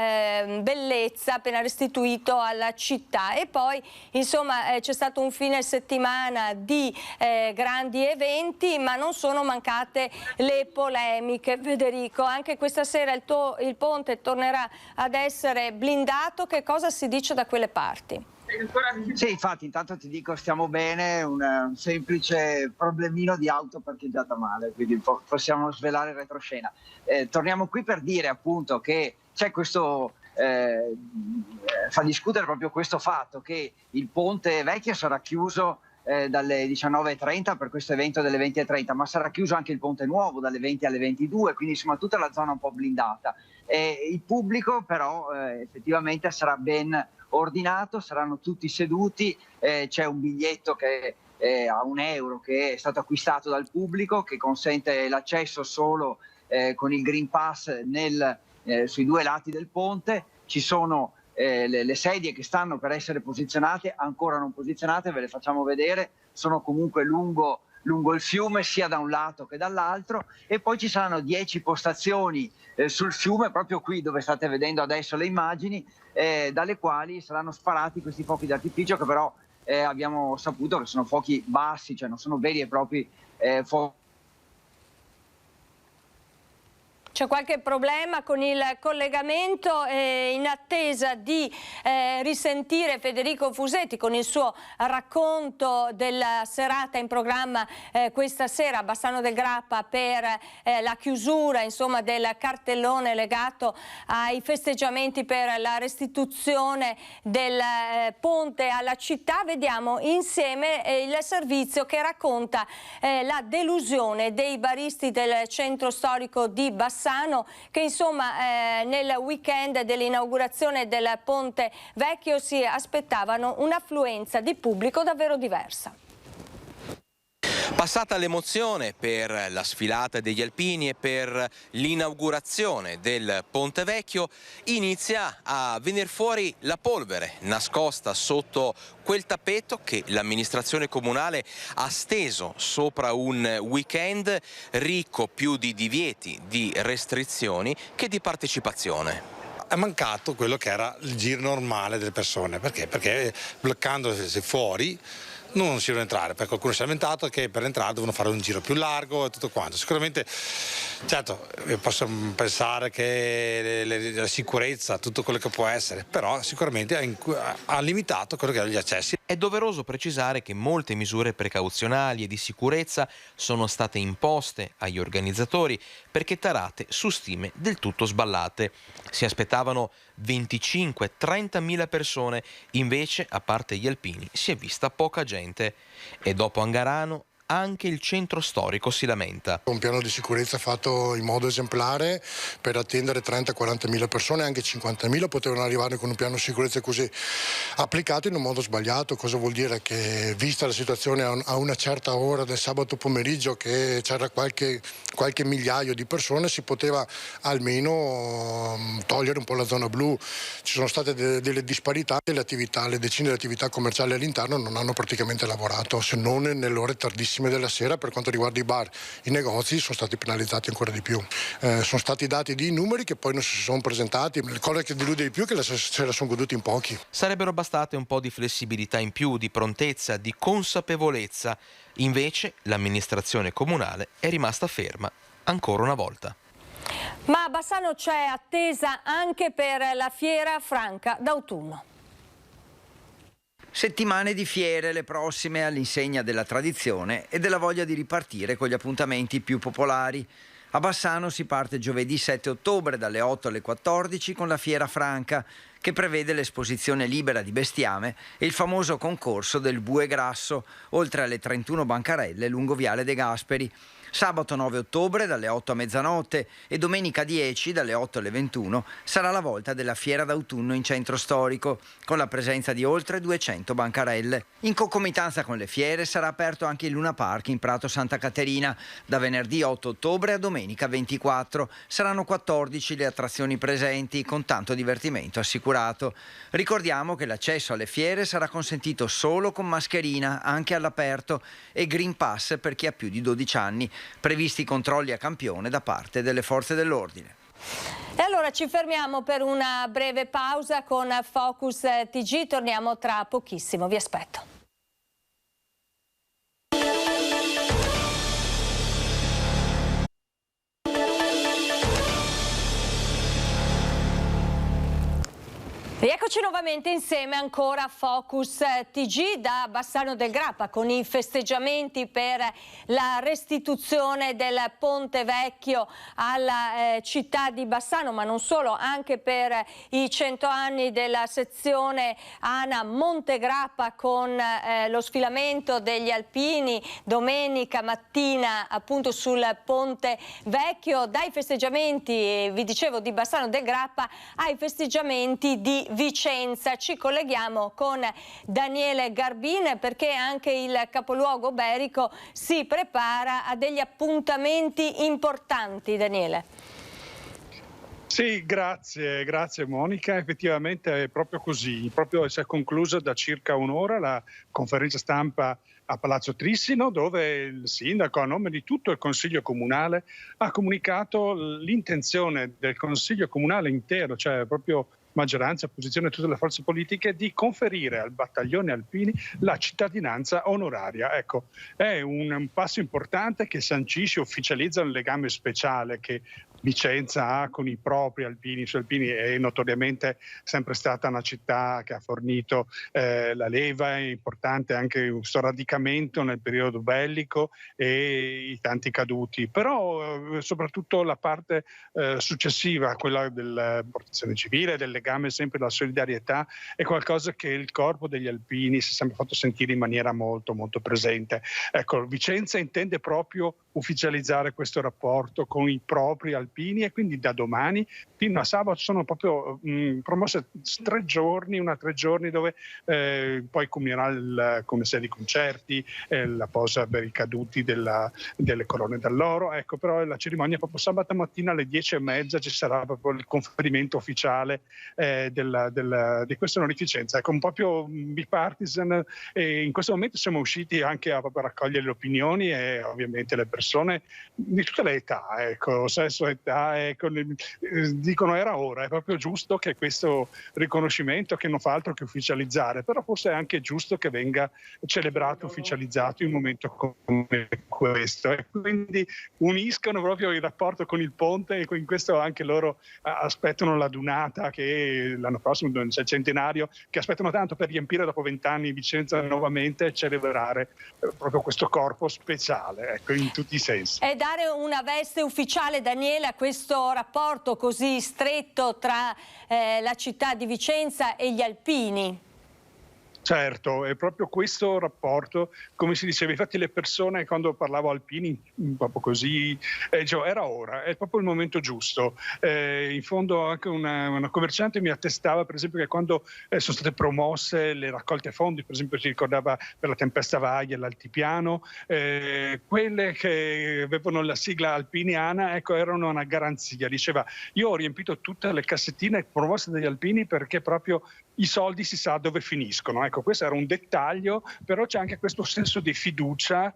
Speaker 1: bellezza, appena restituito alla città. E poi insomma c'è stato un fine settimana di grandi eventi, ma non sono mancate le polemiche. Federico, anche questa sera il ponte tornerà ad essere blindato. Che cosa si dice da quelle parti?
Speaker 16: Sì, infatti, intanto ti dico, stiamo bene, un semplice problemino di auto parcheggiata male, quindi possiamo svelare in retroscena. Torniamo qui per dire appunto che c'è questo fa discutere proprio questo fatto che il ponte vecchio sarà chiuso dalle 19:30 per questo evento delle 20:30, ma sarà chiuso anche il ponte nuovo dalle 20 alle 22, quindi insomma tutta la zona un po' blindata. Il pubblico però effettivamente sarà ben ordinato, saranno tutti seduti, c'è un biglietto che a €1 che è stato acquistato dal pubblico, che consente l'accesso solo con il Green Pass sui due lati del ponte. Ci sono le sedie che stanno per essere posizionate, ancora non posizionate, ve le facciamo vedere, sono comunque lungo il fiume sia da un lato che dall'altro, e poi ci saranno 10 postazioni sul fiume, proprio qui dove state vedendo adesso le immagini, dalle quali saranno sparati questi fuochi d'artificio, che però abbiamo saputo che sono fuochi bassi, cioè non sono veri e propri fuochi.
Speaker 1: C'è qualche problema con il collegamento, in attesa di risentire Federico Fusetti con il suo racconto della serata in programma questa sera a Bassano del Grappa per la chiusura insomma, del cartellone legato ai festeggiamenti per la restituzione del ponte alla città. Vediamo insieme il servizio che racconta la delusione dei baristi del centro storico di Bassano, che insomma nel weekend dell'inaugurazione del Ponte Vecchio si aspettavano un'affluenza di pubblico davvero diversa.
Speaker 17: Passata l'emozione per la sfilata degli alpini e per l'inaugurazione del Ponte Vecchio, inizia a venire fuori la polvere nascosta sotto quel tappeto che l'amministrazione comunale ha steso sopra un weekend ricco più di divieti, di restrizioni che di partecipazione.
Speaker 18: È mancato quello che era il giro normale delle persone. Perché? Perché bloccandosi fuori non si devono entrare, perché qualcuno si è lamentato che per entrare devono fare un giro più largo e tutto quanto. Sicuramente, certo, posso pensare che la sicurezza, tutto quello che può essere, però sicuramente ha limitato quello che erano gli accessi.
Speaker 17: è doveroso precisare che molte misure precauzionali e di sicurezza sono state imposte agli organizzatori perché tarate su stime del tutto sballate. Si aspettavano 25-30.000 persone, invece a parte gli alpini si è vista poca gente. E dopo Angarano anche il centro storico si lamenta.
Speaker 19: Un piano di sicurezza fatto in modo esemplare per attendere 30-40.000 persone, anche 50.000 potevano arrivare con un piano di sicurezza così applicato in un modo sbagliato. Cosa vuol dire? Che vista la situazione a una certa ora del sabato pomeriggio che c'era qualche migliaio di persone, si poteva almeno togliere un po' la zona blu. Ci sono state delle disparità, le decine di attività commerciali all'interno non hanno praticamente lavorato, se non nelle ore tardissime della sera. Per quanto riguarda i bar, i negozi sono stati penalizzati ancora di più. Sono stati dati di numeri che poi non si sono presentati. La cosa che delude di più è che se la sono goduti in pochi.
Speaker 17: Sarebbero bastate un po' di flessibilità in più, di prontezza, di consapevolezza. Invece l'amministrazione comunale è rimasta ferma ancora una volta.
Speaker 1: Ma a Bassano c'è attesa anche per la Fiera Franca d'autunno.
Speaker 20: Settimane di fiere, le prossime, all'insegna della tradizione e della voglia di ripartire con gli appuntamenti più popolari. A Bassano si parte giovedì 7 ottobre dalle 8 alle 14 con la Fiera Franca, che prevede l'esposizione libera di bestiame e il famoso concorso del bue grasso, oltre alle 31 bancarelle lungo Viale De Gasperi. Sabato 9 ottobre dalle 8 a mezzanotte e domenica 10 dalle 8 alle 21 sarà la volta della Fiera d'autunno in centro storico, con la presenza di oltre 200 bancarelle. In concomitanza con le fiere sarà aperto anche il Luna Park in Prato Santa Caterina. Da venerdì 8 ottobre a domenica 24 saranno 14 le attrazioni presenti, con tanto divertimento assicurato. Ricordiamo che l'accesso alle fiere sarà consentito solo con mascherina, anche all'aperto, e Green Pass per chi ha più di 12 anni. Previsti controlli a campione da parte delle forze dell'ordine.
Speaker 1: E allora ci fermiamo per una breve pausa con Focus TG, torniamo tra pochissimo, vi aspetto. Rieccoci nuovamente insieme ancora a Focus TG da Bassano del Grappa con i festeggiamenti per la restituzione del Ponte Vecchio alla città di Bassano, ma non solo, anche per i 100 anni della sezione ANA Montegrappa con lo sfilamento degli alpini domenica mattina appunto sul Ponte Vecchio. Dai festeggiamenti, vi dicevo, di Bassano del Grappa ai festeggiamenti di Vicenza. Ci colleghiamo con Daniele Garbin perché anche il capoluogo berico si prepara a degli appuntamenti importanti. Daniele.
Speaker 21: Sì, grazie Monica, effettivamente è proprio così, proprio si è conclusa da circa un'ora la conferenza stampa a Palazzo Trissino, dove il sindaco a nome di tutto il Consiglio Comunale ha comunicato l'intenzione del Consiglio Comunale intero, cioè proprio maggioranza, opposizione e tutte le forze politiche, di conferire al battaglione alpini la cittadinanza onoraria. Ecco, è un passo importante che sancisce, ufficializza un legame speciale che Vicenza ha con i propri alpini. Su Alpini è notoriamente sempre stata una città che ha fornito la leva, è importante anche questo radicamento nel periodo bellico e i tanti caduti, però soprattutto la parte successiva, quella della protezione civile, del legame sempre della solidarietà, è qualcosa che il corpo degli alpini si è sempre fatto sentire in maniera molto molto presente. Ecco, Vicenza intende proprio ufficializzare questo rapporto con i propri alpini e quindi da domani fino a sabato sono proprio promosse 3 giorni, una 3 giorni dove poi culminerà come serie di concerti, la posa per i caduti delle colonne d'alloro. Ecco, però la cerimonia proprio sabato mattina alle 10:30 ci sarà proprio il conferimento ufficiale di questa onorificenza. Ecco, un po' più bipartisan, e in questo momento siamo usciti anche a raccogliere le opinioni e ovviamente le persone di tutte le età, ecco, sesso, libertà, dicono era ora, è proprio giusto che questo riconoscimento, che non fa altro che ufficializzare, però forse è anche giusto che venga celebrato, ufficializzato in un momento come questo, e quindi uniscono proprio il rapporto con il ponte, e in questo anche loro aspettano la Dunata, che l'anno prossimo c'è il centenario, che aspettano tanto per riempire dopo 20 anni Vicenza nuovamente e celebrare proprio questo corpo speciale, ecco, in tutti i sensi.
Speaker 1: E dare una veste ufficiale, Daniele, a questo rapporto così stretto tra la città di Vicenza e gli alpini.
Speaker 21: Certo, è proprio questo rapporto, come si diceva, infatti le persone, quando parlavo alpini, proprio così, era ora, è proprio il momento giusto. In fondo anche una commerciante mi attestava, per esempio, che quando sono state promosse le raccolte fondi, per esempio si ricordava per la tempesta Vaia, l'altipiano, quelle che avevano la sigla alpiniana, ecco, erano una garanzia. Diceva, io ho riempito tutte le cassettine promosse dagli alpini perché proprio i soldi si sa dove finiscono. Ecco, questo era un dettaglio, però c'è anche questo senso di fiducia,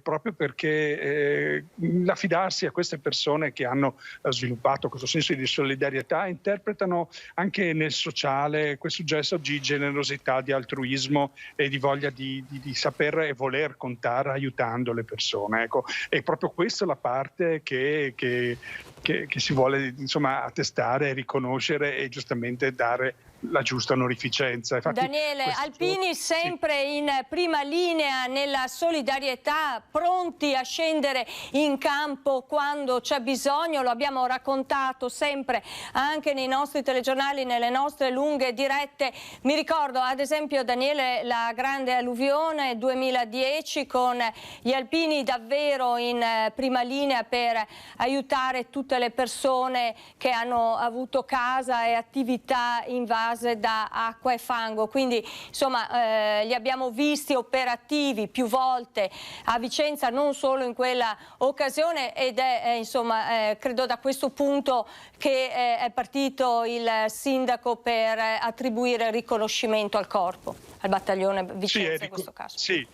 Speaker 21: proprio perché l'affidarsi a queste persone che hanno sviluppato questo senso di solidarietà interpretano anche nel sociale questo gesto di generosità, di altruismo e di voglia di saper e voler contare aiutando le persone. Ecco, è proprio questa la parte che si vuole, insomma, attestare, riconoscere e giustamente dare la giusta onorificenza. Infatti,
Speaker 1: Daniele, alpini sempre in prima linea nella solidarietà, pronti a scendere in campo quando c'è bisogno, lo abbiamo raccontato sempre anche nei nostri telegiornali, nelle nostre lunghe dirette. Mi ricordo ad esempio, Daniele, la grande alluvione 2010 con gli alpini davvero in prima linea per aiutare tutte le persone che hanno avuto casa e attività invase da acqua e fango, quindi insomma li abbiamo visti operativi più volte a Vicenza, non solo in quella occasione, ed è insomma credo da questo punto che è partito il sindaco per attribuire riconoscimento al corpo, al battaglione Vicenza in questo caso.
Speaker 21: Sì.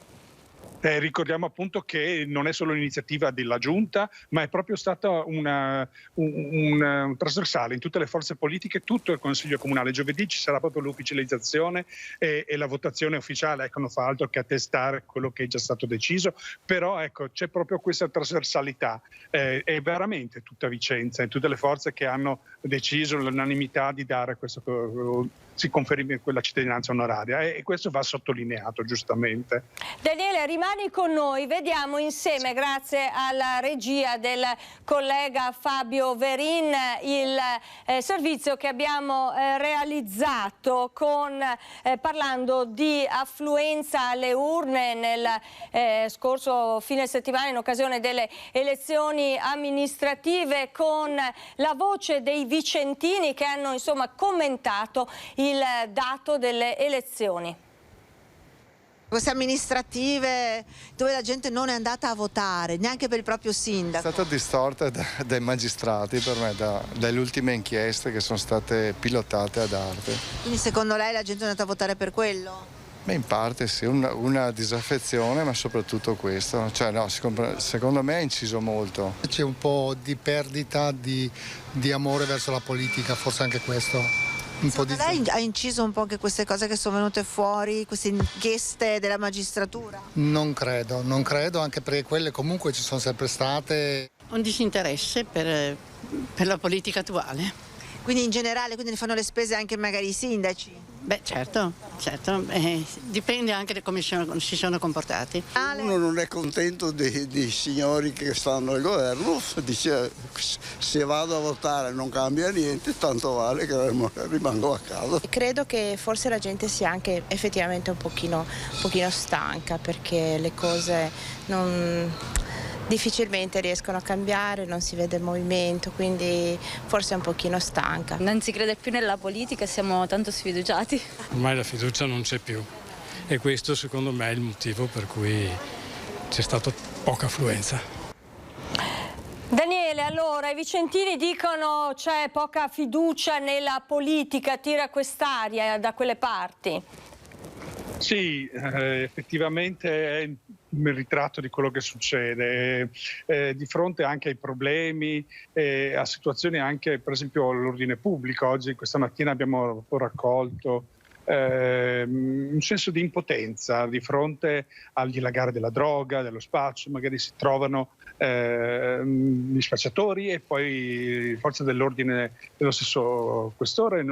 Speaker 21: Ricordiamo appunto che non è solo un'iniziativa della Giunta, ma è proprio stata un trasversale in tutte le forze politiche, tutto il Consiglio Comunale. Giovedì ci sarà proprio l'ufficializzazione e la votazione ufficiale, ecco, non fa altro che attestare quello che è già stato deciso, però ecco, c'è proprio questa trasversalità, è veramente tutta Vicenza e tutte le forze che hanno deciso l'unanimità di dare questo, si conferma quella cittadinanza onoraria, e questo va sottolineato giustamente.
Speaker 1: Daniele, rimani con noi, vediamo insieme, grazie alla regia del collega Fabio Verin, il servizio che abbiamo realizzato parlando di affluenza alle urne nel scorso fine settimana in occasione delle elezioni amministrative, con la voce dei vicentini che hanno insomma commentato il dato delle elezioni.
Speaker 5: Queste amministrative dove la gente non è andata a votare, neanche per il proprio sindaco.
Speaker 22: È stata distorta dai magistrati per me, dalle ultime inchieste che sono state pilotate ad arte.
Speaker 5: Quindi secondo lei la gente è andata a votare per quello?
Speaker 22: Beh, in parte sì, una disaffezione, ma soprattutto questo. Cioè, no, secondo me ha inciso molto.
Speaker 19: C'è un po' di perdita di amore verso la politica, forse anche questo.
Speaker 5: Lei ha inciso un po' anche queste cose che sono venute fuori, queste inchieste della magistratura?
Speaker 19: Non credo, anche perché quelle comunque ci sono sempre state.
Speaker 23: Un disinteresse per la politica attuale.
Speaker 5: Quindi in generale, quindi ne fanno le spese anche magari i sindaci?
Speaker 23: Beh, certo, dipende anche da come si sono comportati.
Speaker 24: Uno non è contento dei signori che stanno al governo, dice se vado a votare non cambia niente, tanto vale che rimango a casa.
Speaker 25: Credo che forse la gente sia anche effettivamente un pochino stanca, perché le cose difficilmente riescono a cambiare, non si vede il movimento, quindi forse è un pochino stanca.
Speaker 26: Non si crede più nella politica, siamo tanto sfiduciati.
Speaker 27: Ormai la fiducia non c'è più e questo secondo me è il motivo per cui c'è stata poca affluenza.
Speaker 1: Daniele, allora i vicentini dicono c'è poca fiducia nella politica, tira quest'aria da quelle parti.
Speaker 21: Sì, effettivamente è il ritratto di quello che succede, di fronte anche ai problemi, a situazioni anche, per esempio, all'ordine pubblico. Oggi, questa mattina, abbiamo raccolto un senso di impotenza di fronte al dilagare della droga, dello spaccio. Magari si trovano gli spacciatori e poi le forze dell'ordine dello stesso questore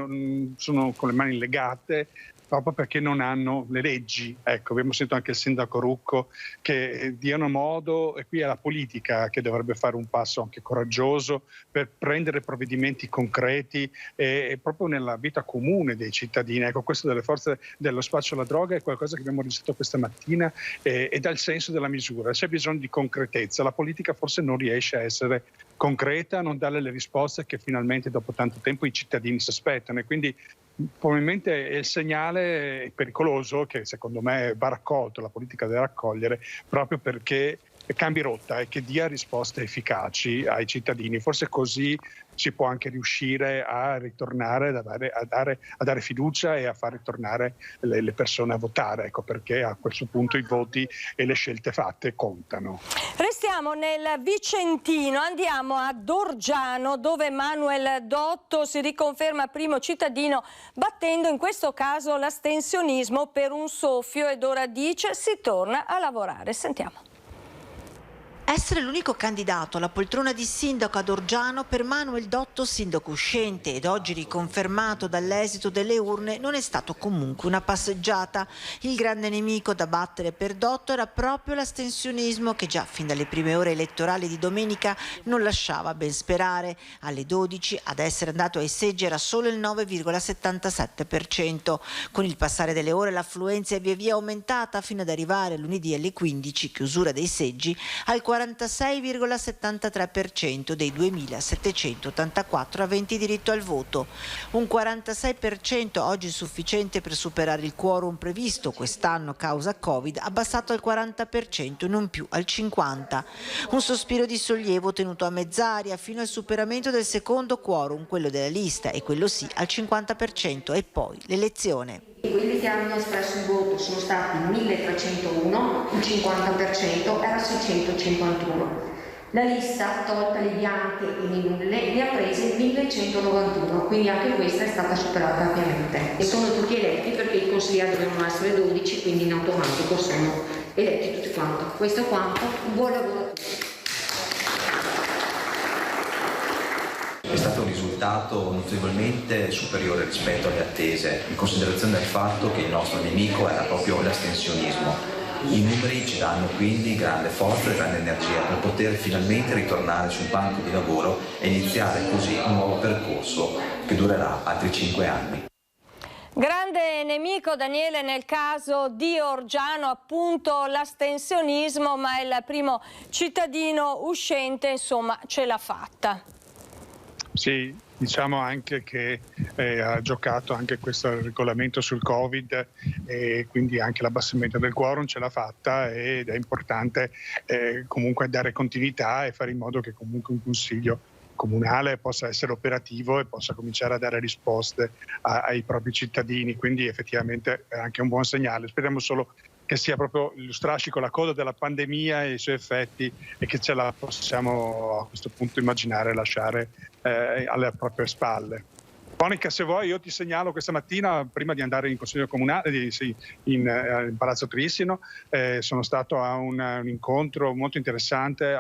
Speaker 21: sono con le mani legate, proprio perché non hanno le leggi. Ecco, abbiamo sentito anche il sindaco Rucco che diano modo, e qui è la politica che dovrebbe fare un passo anche coraggioso per prendere provvedimenti concreti e proprio nella vita comune dei cittadini. Ecco, questo delle forze dello spaccio alla droga è qualcosa che abbiamo registrato questa mattina e dà il senso della misura. C'è bisogno di concretezza, la politica forse non riesce a essere concreta, a non dare le risposte che finalmente dopo tanto tempo i cittadini si aspettano, e quindi probabilmente è il segnale pericoloso che secondo me va raccolto, la politica deve raccogliere, proprio perché cambi rotta e che dia risposte efficaci ai cittadini. Forse così si può anche riuscire a ritornare a dare fiducia e a far ritornare le persone a votare, ecco perché a questo punto i voti e le scelte fatte contano.
Speaker 1: Restiamo nel Vicentino, andiamo a Dorgiano, dove Manuel Dotto si riconferma primo cittadino, battendo in questo caso l'astensionismo per un soffio, ed ora dice si torna a lavorare. Sentiamo.
Speaker 5: Essere l'unico candidato alla poltrona di sindaco ad Orgiano per Manuel Dotto, sindaco uscente ed oggi riconfermato dall'esito delle urne, non è stato comunque una passeggiata. Il grande nemico da battere per Dotto era proprio l'astensionismo, che già fin dalle prime ore elettorali di domenica non lasciava ben sperare. Alle 12 ad essere andato ai seggi era solo il 9,77%. Con il passare delle ore l'affluenza è via via aumentata fino ad arrivare lunedì alle 15, chiusura dei seggi, al 46,73% dei 2.784 aventi diritto al voto. Un 46% oggi sufficiente per superare il quorum previsto quest'anno causa Covid, abbassato al 40% e non più al 50%. Un sospiro di sollievo tenuto a mezz'aria fino al superamento del secondo quorum, quello della lista, e quello sì al 50%, e poi l'elezione.
Speaker 2: Quelli che hanno espresso il voto sono stati 1301, il 50% era 651. La lista, tolta le bianche e le nulle, ne ha prese 1191, quindi anche questa è stata superata ampiamente. E sono tutti eletti perché i consiglieri devono essere 12, quindi in automatico sono eletti tutti quanti. Questo è quanto, un buon lavoro a tutti.
Speaker 4: È stato un risultato notevolmente superiore rispetto alle attese, in considerazione del fatto che il nostro nemico era proprio l'astensionismo. I numeri ci danno quindi grande forza e grande energia per poter finalmente ritornare sul banco di lavoro e iniziare così un nuovo percorso che durerà altri 5 anni.
Speaker 1: Grande nemico, Daniele, nel caso di Orgiano appunto l'astensionismo, ma il primo cittadino uscente insomma ce l'ha fatta.
Speaker 21: Sì, diciamo anche che ha giocato anche questo regolamento sul Covid e quindi anche l'abbassamento del quorum ce l'ha fatta, ed è importante comunque dare continuità e fare in modo che comunque un consiglio comunale possa essere operativo e possa cominciare a dare risposte ai propri cittadini, quindi effettivamente è anche un buon segnale. Speriamo solo che sia proprio lo strascico, la coda della pandemia e i suoi effetti, e che ce la possiamo a questo punto immaginare lasciare alle proprie spalle. Monica, se vuoi io ti segnalo questa mattina, prima di andare in Consiglio Comunale, in Palazzo Trissino, sono stato a un incontro molto interessante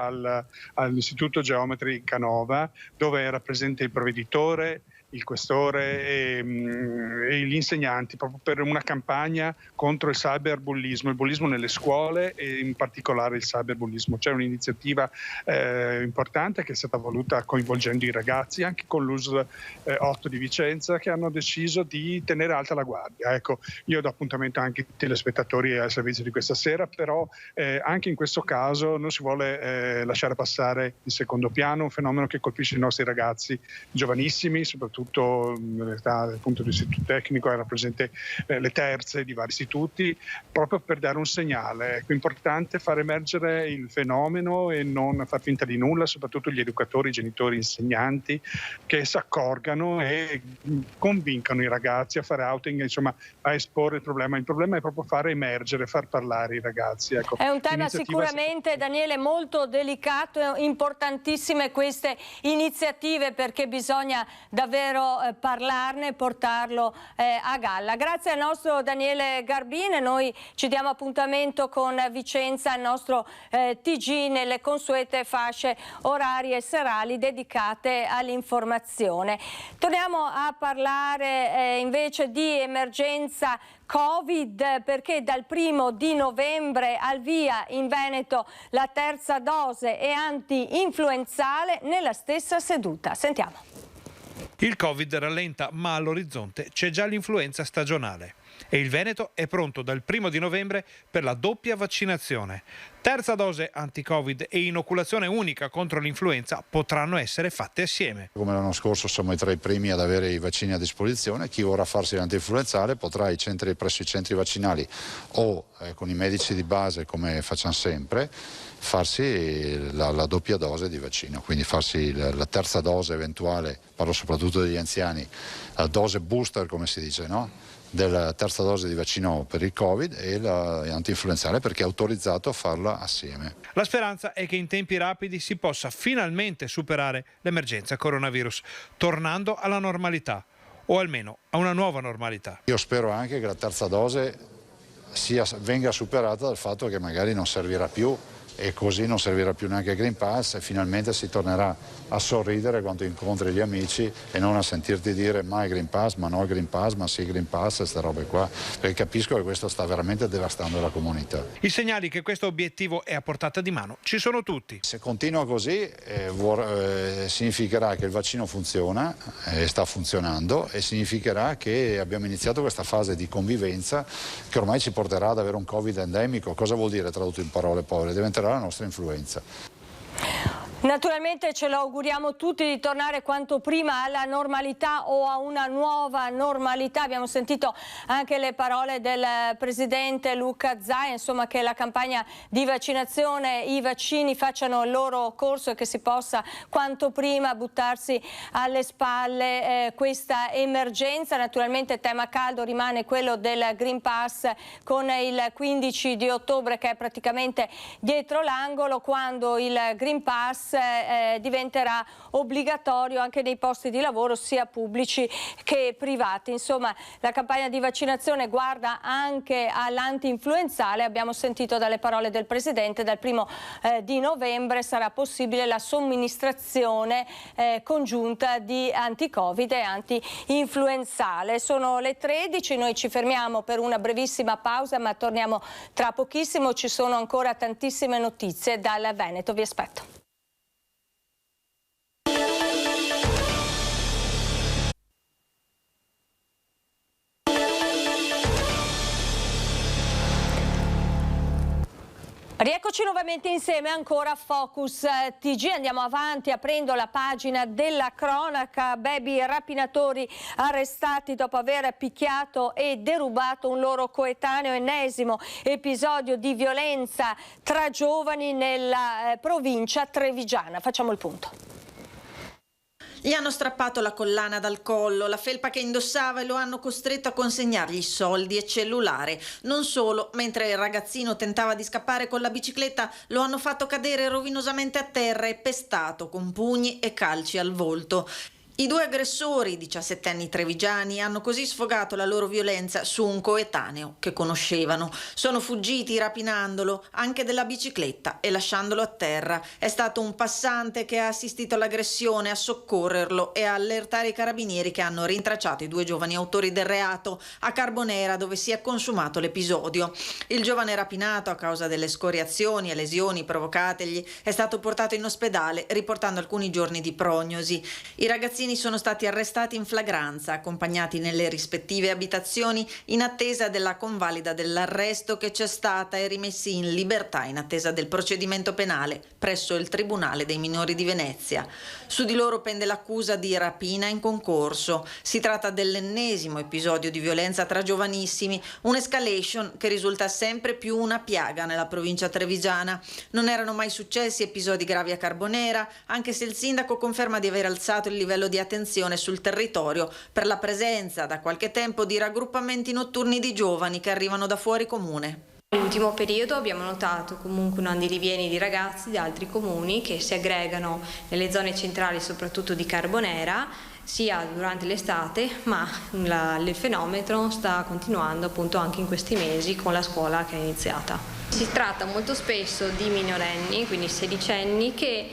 Speaker 21: all'Istituto Geometri Canova, dove era presente il provveditore, il questore e gli insegnanti, proprio per una campagna contro il cyberbullismo, il bullismo nelle scuole e in particolare il cyberbullismo. C'è un'iniziativa importante che è stata voluta coinvolgendo i ragazzi, anche con l'USL 8 di Vicenza, che hanno deciso di tenere alta la guardia. Ecco, io do appuntamento anche ai telespettatori al servizio di questa sera, però anche in questo caso non si vuole lasciare passare in secondo piano un fenomeno che colpisce i nostri ragazzi giovanissimi, soprattutto soprattutto in realtà dal punto di vista tecnico era presente le terze di vari istituti, proprio per dare un segnale. È importante far emergere il fenomeno e non far finta di nulla, soprattutto gli educatori, i genitori, insegnanti, che si accorgano e convincano i ragazzi a fare outing, insomma a esporre il problema. Il problema è proprio far emergere, far parlare i ragazzi. Ecco,
Speaker 1: è un tema sicuramente, Daniele, molto delicato, importantissime queste iniziative perché bisogna davvero parlarne e portarlo a galla. Grazie al nostro Daniele Garbin, noi ci diamo appuntamento con Vicenza, il nostro TG nelle consuete fasce orarie serali dedicate all'informazione. Torniamo a parlare invece di emergenza Covid, perché dal 1° novembre al via in Veneto la terza dose e anti-influenzale nella stessa seduta. Sentiamo.
Speaker 6: Il Covid rallenta, ma all'orizzonte c'è già l'influenza stagionale. E il Veneto è pronto dal 1° novembre per la doppia vaccinazione. Terza dose anti-Covid e inoculazione unica contro l'influenza potranno essere fatte assieme.
Speaker 7: Come l'anno scorso siamo tra i primi ad avere i vaccini a disposizione. Chi vorrà farsi l'antinfluenzale potrà presso i centri vaccinali o con i medici di base, come facciamo sempre, farsi la doppia dose di vaccino, quindi farsi la terza dose eventuale, parlo soprattutto degli anziani, la dose booster come si dice, no? Della terza dose di vaccino per il Covid e l'antinfluenzale, perché è autorizzato a farla assieme.
Speaker 6: La speranza è che in tempi rapidi si possa finalmente superare l'emergenza coronavirus, tornando alla normalità, o almeno a una nuova normalità.
Speaker 7: Io spero anche che la terza dose venga superata dal fatto che magari non servirà più, e così non servirà più neanche il Green Pass e finalmente si tornerà a sorridere quando incontri gli amici e non a sentirti dire mai Green Pass, ma no Green Pass, ma sì Green Pass, queste robe qua, perché capisco che questo sta veramente devastando la comunità.
Speaker 6: I segnali che questo obiettivo è a portata di mano ci sono tutti.
Speaker 7: Se continua così significherà che il vaccino funziona, sta funzionando, e significherà che abbiamo iniziato questa fase di convivenza che ormai ci porterà ad avere un Covid endemico. Cosa vuol dire tradotto in parole povere? Diventerà la nostra influenza.
Speaker 1: Naturalmente ce lo auguriamo tutti di tornare quanto prima alla normalità o a una nuova normalità. Abbiamo sentito anche le parole del presidente Luca Zaia, insomma, che la campagna di vaccinazione, i vaccini facciano il loro corso e che si possa quanto prima buttarsi alle spalle questa emergenza. Naturalmente tema caldo rimane quello del Green Pass, con il 15 di ottobre che è praticamente dietro l'angolo, quando il Green Pass diventerà obbligatorio anche nei posti di lavoro sia pubblici che privati. Insomma, la campagna di vaccinazione guarda anche all'antinfluenzale. Abbiamo sentito dalle parole del Presidente, dal 1° di novembre sarà possibile la somministrazione congiunta di anti-Covid e anti-influenzale. Sono le 13, noi ci fermiamo per una brevissima pausa, ma torniamo tra pochissimo. Ci sono ancora tantissime notizie dal Veneto, vi aspetto. Rieccoci nuovamente insieme, ancora Focus TG. Andiamo avanti aprendo la pagina della cronaca. Baby rapinatori arrestati dopo aver picchiato e derubato un loro coetaneo. Ennesimo episodio di violenza tra giovani nella provincia trevigiana. Facciamo il punto.
Speaker 8: Gli hanno strappato la collana dal collo, la felpa che indossava, e lo hanno costretto a consegnargli soldi e cellulare. Non solo, mentre il ragazzino tentava di scappare con la bicicletta, lo hanno fatto cadere rovinosamente a terra e pestato con pugni e calci al volto. I due aggressori, 17enni trevigiani, hanno così sfogato la loro violenza su un coetaneo che conoscevano. Sono fuggiti rapinandolo anche della bicicletta e lasciandolo a terra. È stato un passante che ha assistito all'aggressione a soccorrerlo e a allertare i carabinieri, che hanno rintracciato i due giovani autori del reato a Carbonera, dove si è consumato l'episodio. Il giovane rapinato, a causa delle scoriazioni e lesioni provocategli, è stato portato in ospedale riportando alcuni giorni di prognosi. I ragazzini ragazzini sono stati arrestati in flagranza, accompagnati nelle rispettive abitazioni in attesa della convalida dell'arresto che c'è stata e rimessi in libertà in attesa del procedimento penale presso il Tribunale dei minori di Venezia. Su di loro pende l'accusa di rapina in concorso. Si tratta dell'ennesimo episodio di violenza tra giovanissimi, un'escalation che risulta sempre più una piaga nella provincia trevigiana. Non erano mai successi episodi gravi a Carbonera, anche se il sindaco conferma di aver alzato il livello di attenzione sul territorio per la presenza da qualche tempo di raggruppamenti notturni di giovani che arrivano da fuori comune.
Speaker 9: Nell'ultimo periodo abbiamo notato comunque un andirivieni di ragazzi di altri comuni che si aggregano nelle zone centrali, soprattutto di Carbonera, sia durante l'estate, ma il fenomeno sta continuando appunto anche in questi mesi con la scuola che è iniziata. Si tratta molto spesso di minorenni, quindi sedicenni, che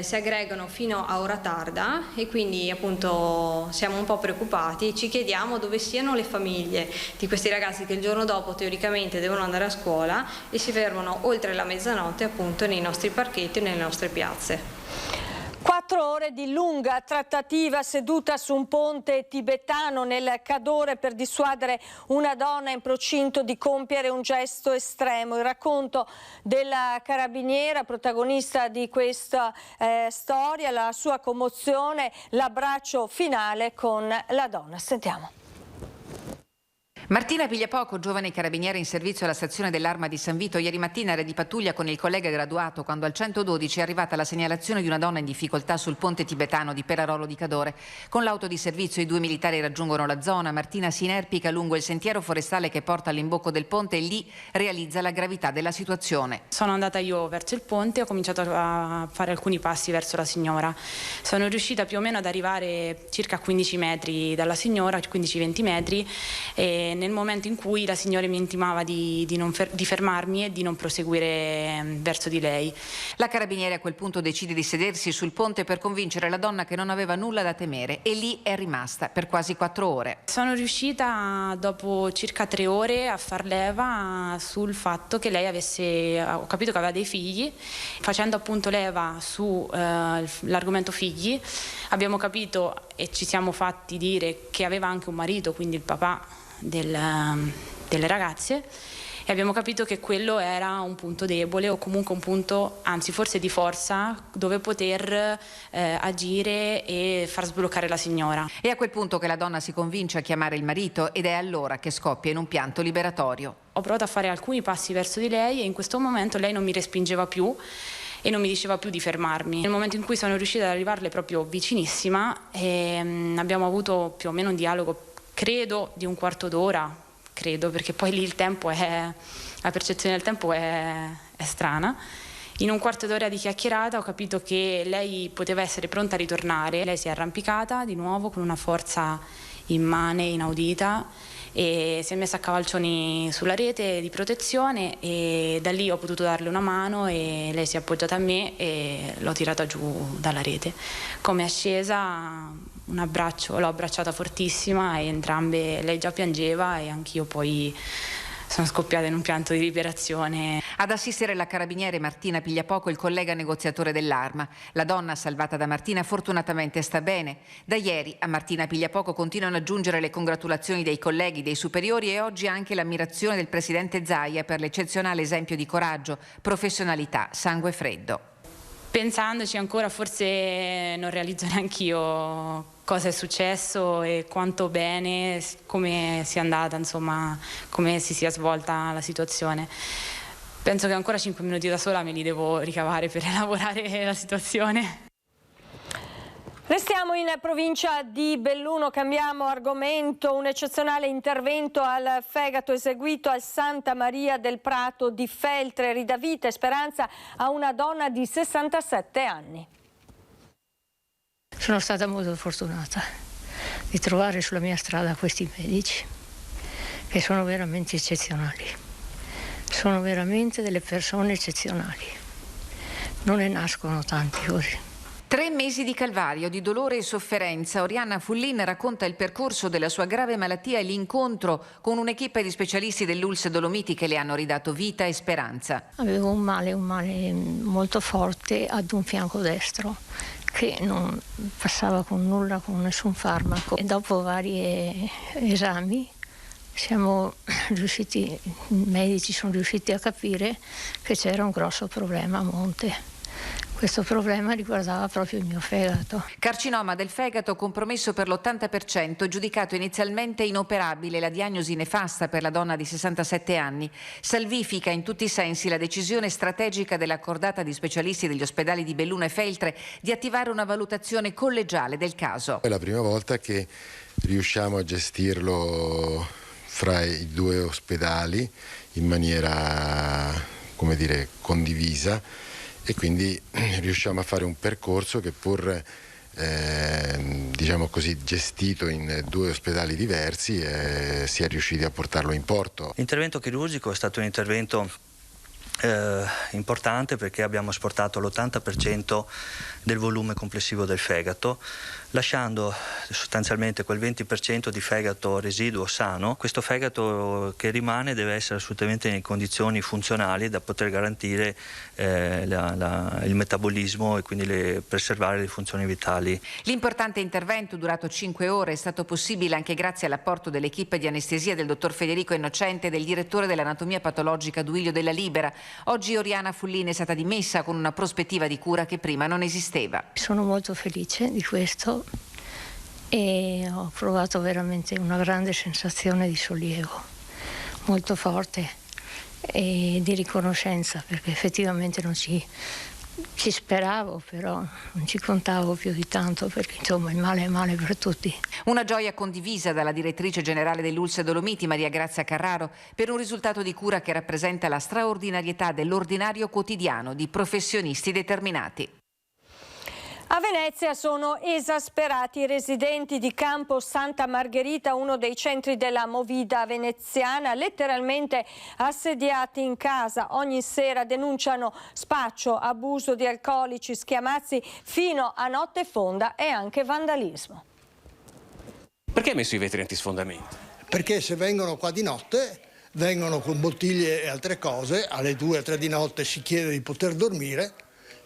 Speaker 9: si aggregano fino a ora tarda e quindi appunto siamo un po' preoccupati e ci chiediamo dove siano le famiglie di questi ragazzi che il giorno dopo teoricamente devono andare a scuola e si fermano oltre la mezzanotte appunto nei nostri parchetti e nelle nostre piazze.
Speaker 1: 4 ore di lunga trattativa seduta su un ponte tibetano nel Cadore per dissuadere una donna in procinto di compiere un gesto estremo. Il racconto della carabiniera, protagonista di questa storia, la sua commozione, l'abbraccio finale con la donna. Sentiamo.
Speaker 10: Martina Pigliapoco, giovane carabiniere in servizio alla stazione dell'Arma di San Vito, ieri mattina era di pattuglia con il collega graduato quando al 112 è arrivata la segnalazione di una donna in difficoltà sul ponte tibetano di Perarolo di Cadore. Con l'auto di servizio i 2 militari raggiungono la zona. Martina si inerpica lungo il sentiero forestale che porta all'imbocco del ponte e lì realizza la gravità della situazione.
Speaker 11: Sono andata io verso il ponte e ho cominciato a fare alcuni passi verso la signora. Sono riuscita più o meno ad arrivare circa a 15 metri dalla signora, 15-20 metri, e nel momento in cui la signora mi intimava di fermarmi e di non proseguire verso di lei.
Speaker 10: La carabiniere a quel punto decide di sedersi sul ponte per convincere la donna che non aveva nulla da temere e lì è rimasta per quasi 4 ore.
Speaker 11: Sono riuscita dopo circa 3 ore a far leva sul fatto che lei ho capito che aveva dei figli. Facendo appunto leva su l'argomento figli abbiamo capito e ci siamo fatti dire che aveva anche un marito, quindi il papà delle ragazze, e abbiamo capito che quello era un punto debole o comunque un punto, anzi forse di forza, dove poter agire e far sbloccare la signora.
Speaker 10: È a quel punto che la donna si convince a chiamare il marito ed è allora che scoppia in un pianto liberatorio.
Speaker 11: Ho provato a fare alcuni passi verso di lei e in questo momento lei non mi respingeva più e non mi diceva più di fermarmi. Nel momento in cui sono riuscita ad arrivarle proprio vicinissima abbiamo avuto più o meno un dialogo, credo, di un quarto d'ora, perché poi lì la percezione del tempo è strana. In un quarto d'ora di chiacchierata ho capito che lei poteva essere pronta a ritornare. Lei si è arrampicata di nuovo con una forza immane, inaudita, e si è messa a cavalcioni sulla rete di protezione e da lì ho potuto darle una mano e lei si è appoggiata a me e l'ho tirata giù dalla rete. Come è scesa, un abbraccio, l'ho abbracciata fortissima e entrambe, lei già piangeva e anch'io poi sono scoppiata in un pianto di liberazione.
Speaker 10: Ad assistere la carabiniere Martina Pigliapoco, il collega negoziatore dell'Arma. La donna salvata da Martina fortunatamente sta bene. Da ieri a Martina Pigliapoco continuano a giungere le congratulazioni dei colleghi, dei superiori e oggi anche l'ammirazione del presidente Zaia per l'eccezionale esempio di coraggio, professionalità, sangue freddo.
Speaker 11: Pensandoci ancora forse non realizzo neanch'io cosa è successo e quanto bene, come sia andata, insomma, come si sia svolta la situazione. Penso che ancora 5 minuti da sola me li devo ricavare per elaborare la situazione.
Speaker 1: Restiamo in provincia di Belluno, cambiamo argomento. Un eccezionale intervento al fegato eseguito al Santa Maria del Prato di Feltre ridà vita e speranza a una donna di 67 anni.
Speaker 12: Sono stata molto fortunata di trovare sulla mia strada questi medici che sono veramente eccezionali. Sono veramente delle persone eccezionali. Non ne nascono tanti così.
Speaker 10: 3 mesi di calvario, di dolore e sofferenza. Oriana Fullin racconta il percorso della sua grave malattia e l'incontro con un'equipe di specialisti dell'Ulse Dolomiti che le hanno ridato vita e speranza.
Speaker 12: Avevo un male molto forte ad un fianco destro che non passava con nulla, con nessun farmaco. E dopo vari esami i medici sono riusciti a capire che c'era un grosso problema a monte. Questo problema riguardava proprio il mio fegato.
Speaker 10: Carcinoma del fegato compromesso per l'80%, giudicato inizialmente inoperabile, la diagnosi nefasta per la donna di 67 anni. Salvifica in tutti i sensi la decisione strategica della cordata di specialisti degli ospedali di Belluno e Feltre di attivare una valutazione collegiale del caso.
Speaker 3: È la prima volta che riusciamo a gestirlo fra i due ospedali in maniera, condivisa, e quindi riusciamo a fare un percorso che pur gestito in due ospedali diversi si è riusciti a portarlo in porto.
Speaker 13: L'intervento chirurgico è stato un intervento importante perché abbiamo asportato l'80% del volume complessivo del fegato, lasciando sostanzialmente quel 20% di fegato residuo sano. Questo fegato che rimane deve essere assolutamente in condizioni funzionali da poter garantire il metabolismo e quindi preservare le funzioni vitali.
Speaker 10: L'importante intervento, durato 5 ore, è stato possibile anche grazie all'apporto dell'equipe di anestesia del dottor Federico Innocente e del direttore dell'anatomia patologica Duilio Della Libera. Oggi Oriana Fullini è stata dimessa con una prospettiva di cura che prima non esisteva.
Speaker 12: Sono molto felice di questo e ho provato veramente una grande sensazione di sollievo, molto forte, e di riconoscenza, perché effettivamente non ci speravo, però non ci contavo più di tanto, perché insomma il male è male per tutti.
Speaker 10: Una gioia condivisa dalla direttrice generale dell'Ulse Dolomiti, Maria Grazia Carraro, per un risultato di cura che rappresenta la straordinarietà dell'ordinario quotidiano di professionisti determinati.
Speaker 1: A Venezia sono esasperati i residenti di Campo Santa Margherita, uno dei centri della movida veneziana, letteralmente assediati in casa. Ogni sera denunciano spaccio, abuso di alcolici, schiamazzi fino a notte fonda e anche vandalismo.
Speaker 14: Perché hai messo i vetri antisfondamento?
Speaker 15: Perché se vengono qua di notte, vengono con bottiglie e altre cose, alle 2 o 3 di notte si chiede di poter dormire.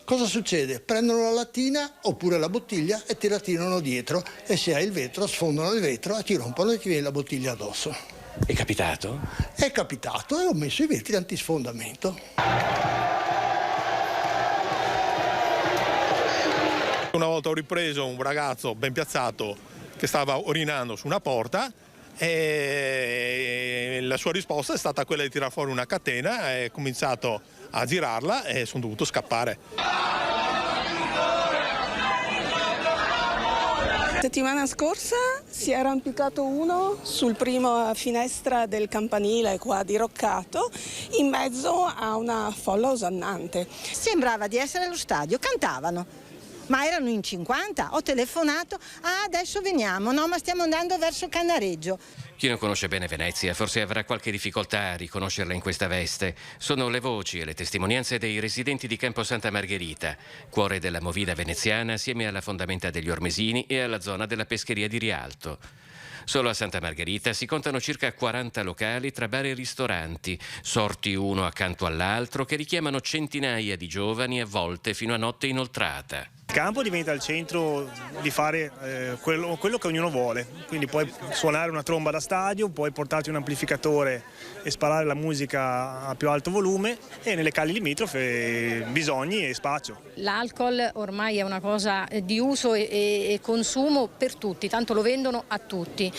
Speaker 15: Cosa succede? Prendono la lattina oppure la bottiglia e te la tirano dietro, e se hai il vetro sfondano il vetro e ti rompono e ti viene la bottiglia addosso.
Speaker 14: È capitato?
Speaker 15: È capitato, e ho messo i vetri antisfondamento.
Speaker 16: Una volta ho ripreso un ragazzo ben piazzato che stava orinando su una porta e la sua risposta è stata quella di tirar fuori una catena e ho cominciato a girarla e sono dovuto scappare.
Speaker 17: Settimana scorsa si è arrampicato uno sul primo finestra del campanile qua di Roccato, in mezzo a una folla osannante.
Speaker 18: Sembrava di essere allo stadio, cantavano, ma erano in 50. Ho telefonato, adesso veniamo, no, ma stiamo andando verso Cannareggio.
Speaker 14: Chi non conosce bene Venezia forse avrà qualche difficoltà a riconoscerla in questa veste. Sono le voci e le testimonianze dei residenti di Campo Santa Margherita, cuore della movida veneziana, assieme alla fondamenta degli Ormesini e alla zona della pescheria di Rialto. Solo a Santa Margherita si contano circa 40 locali tra bar e ristoranti, sorti uno accanto all'altro, che richiamano centinaia di giovani, a volte fino a notte inoltrata.
Speaker 28: Il campo diventa il centro di fare quello che ognuno vuole, quindi puoi suonare una tromba da stadio, puoi portarti un amplificatore e sparare la musica a più alto volume, e nelle cali limitrofe bisogni e spazio.
Speaker 29: L'alcol ormai è una cosa di uso e consumo per tutti, tanto lo vendono a tutti.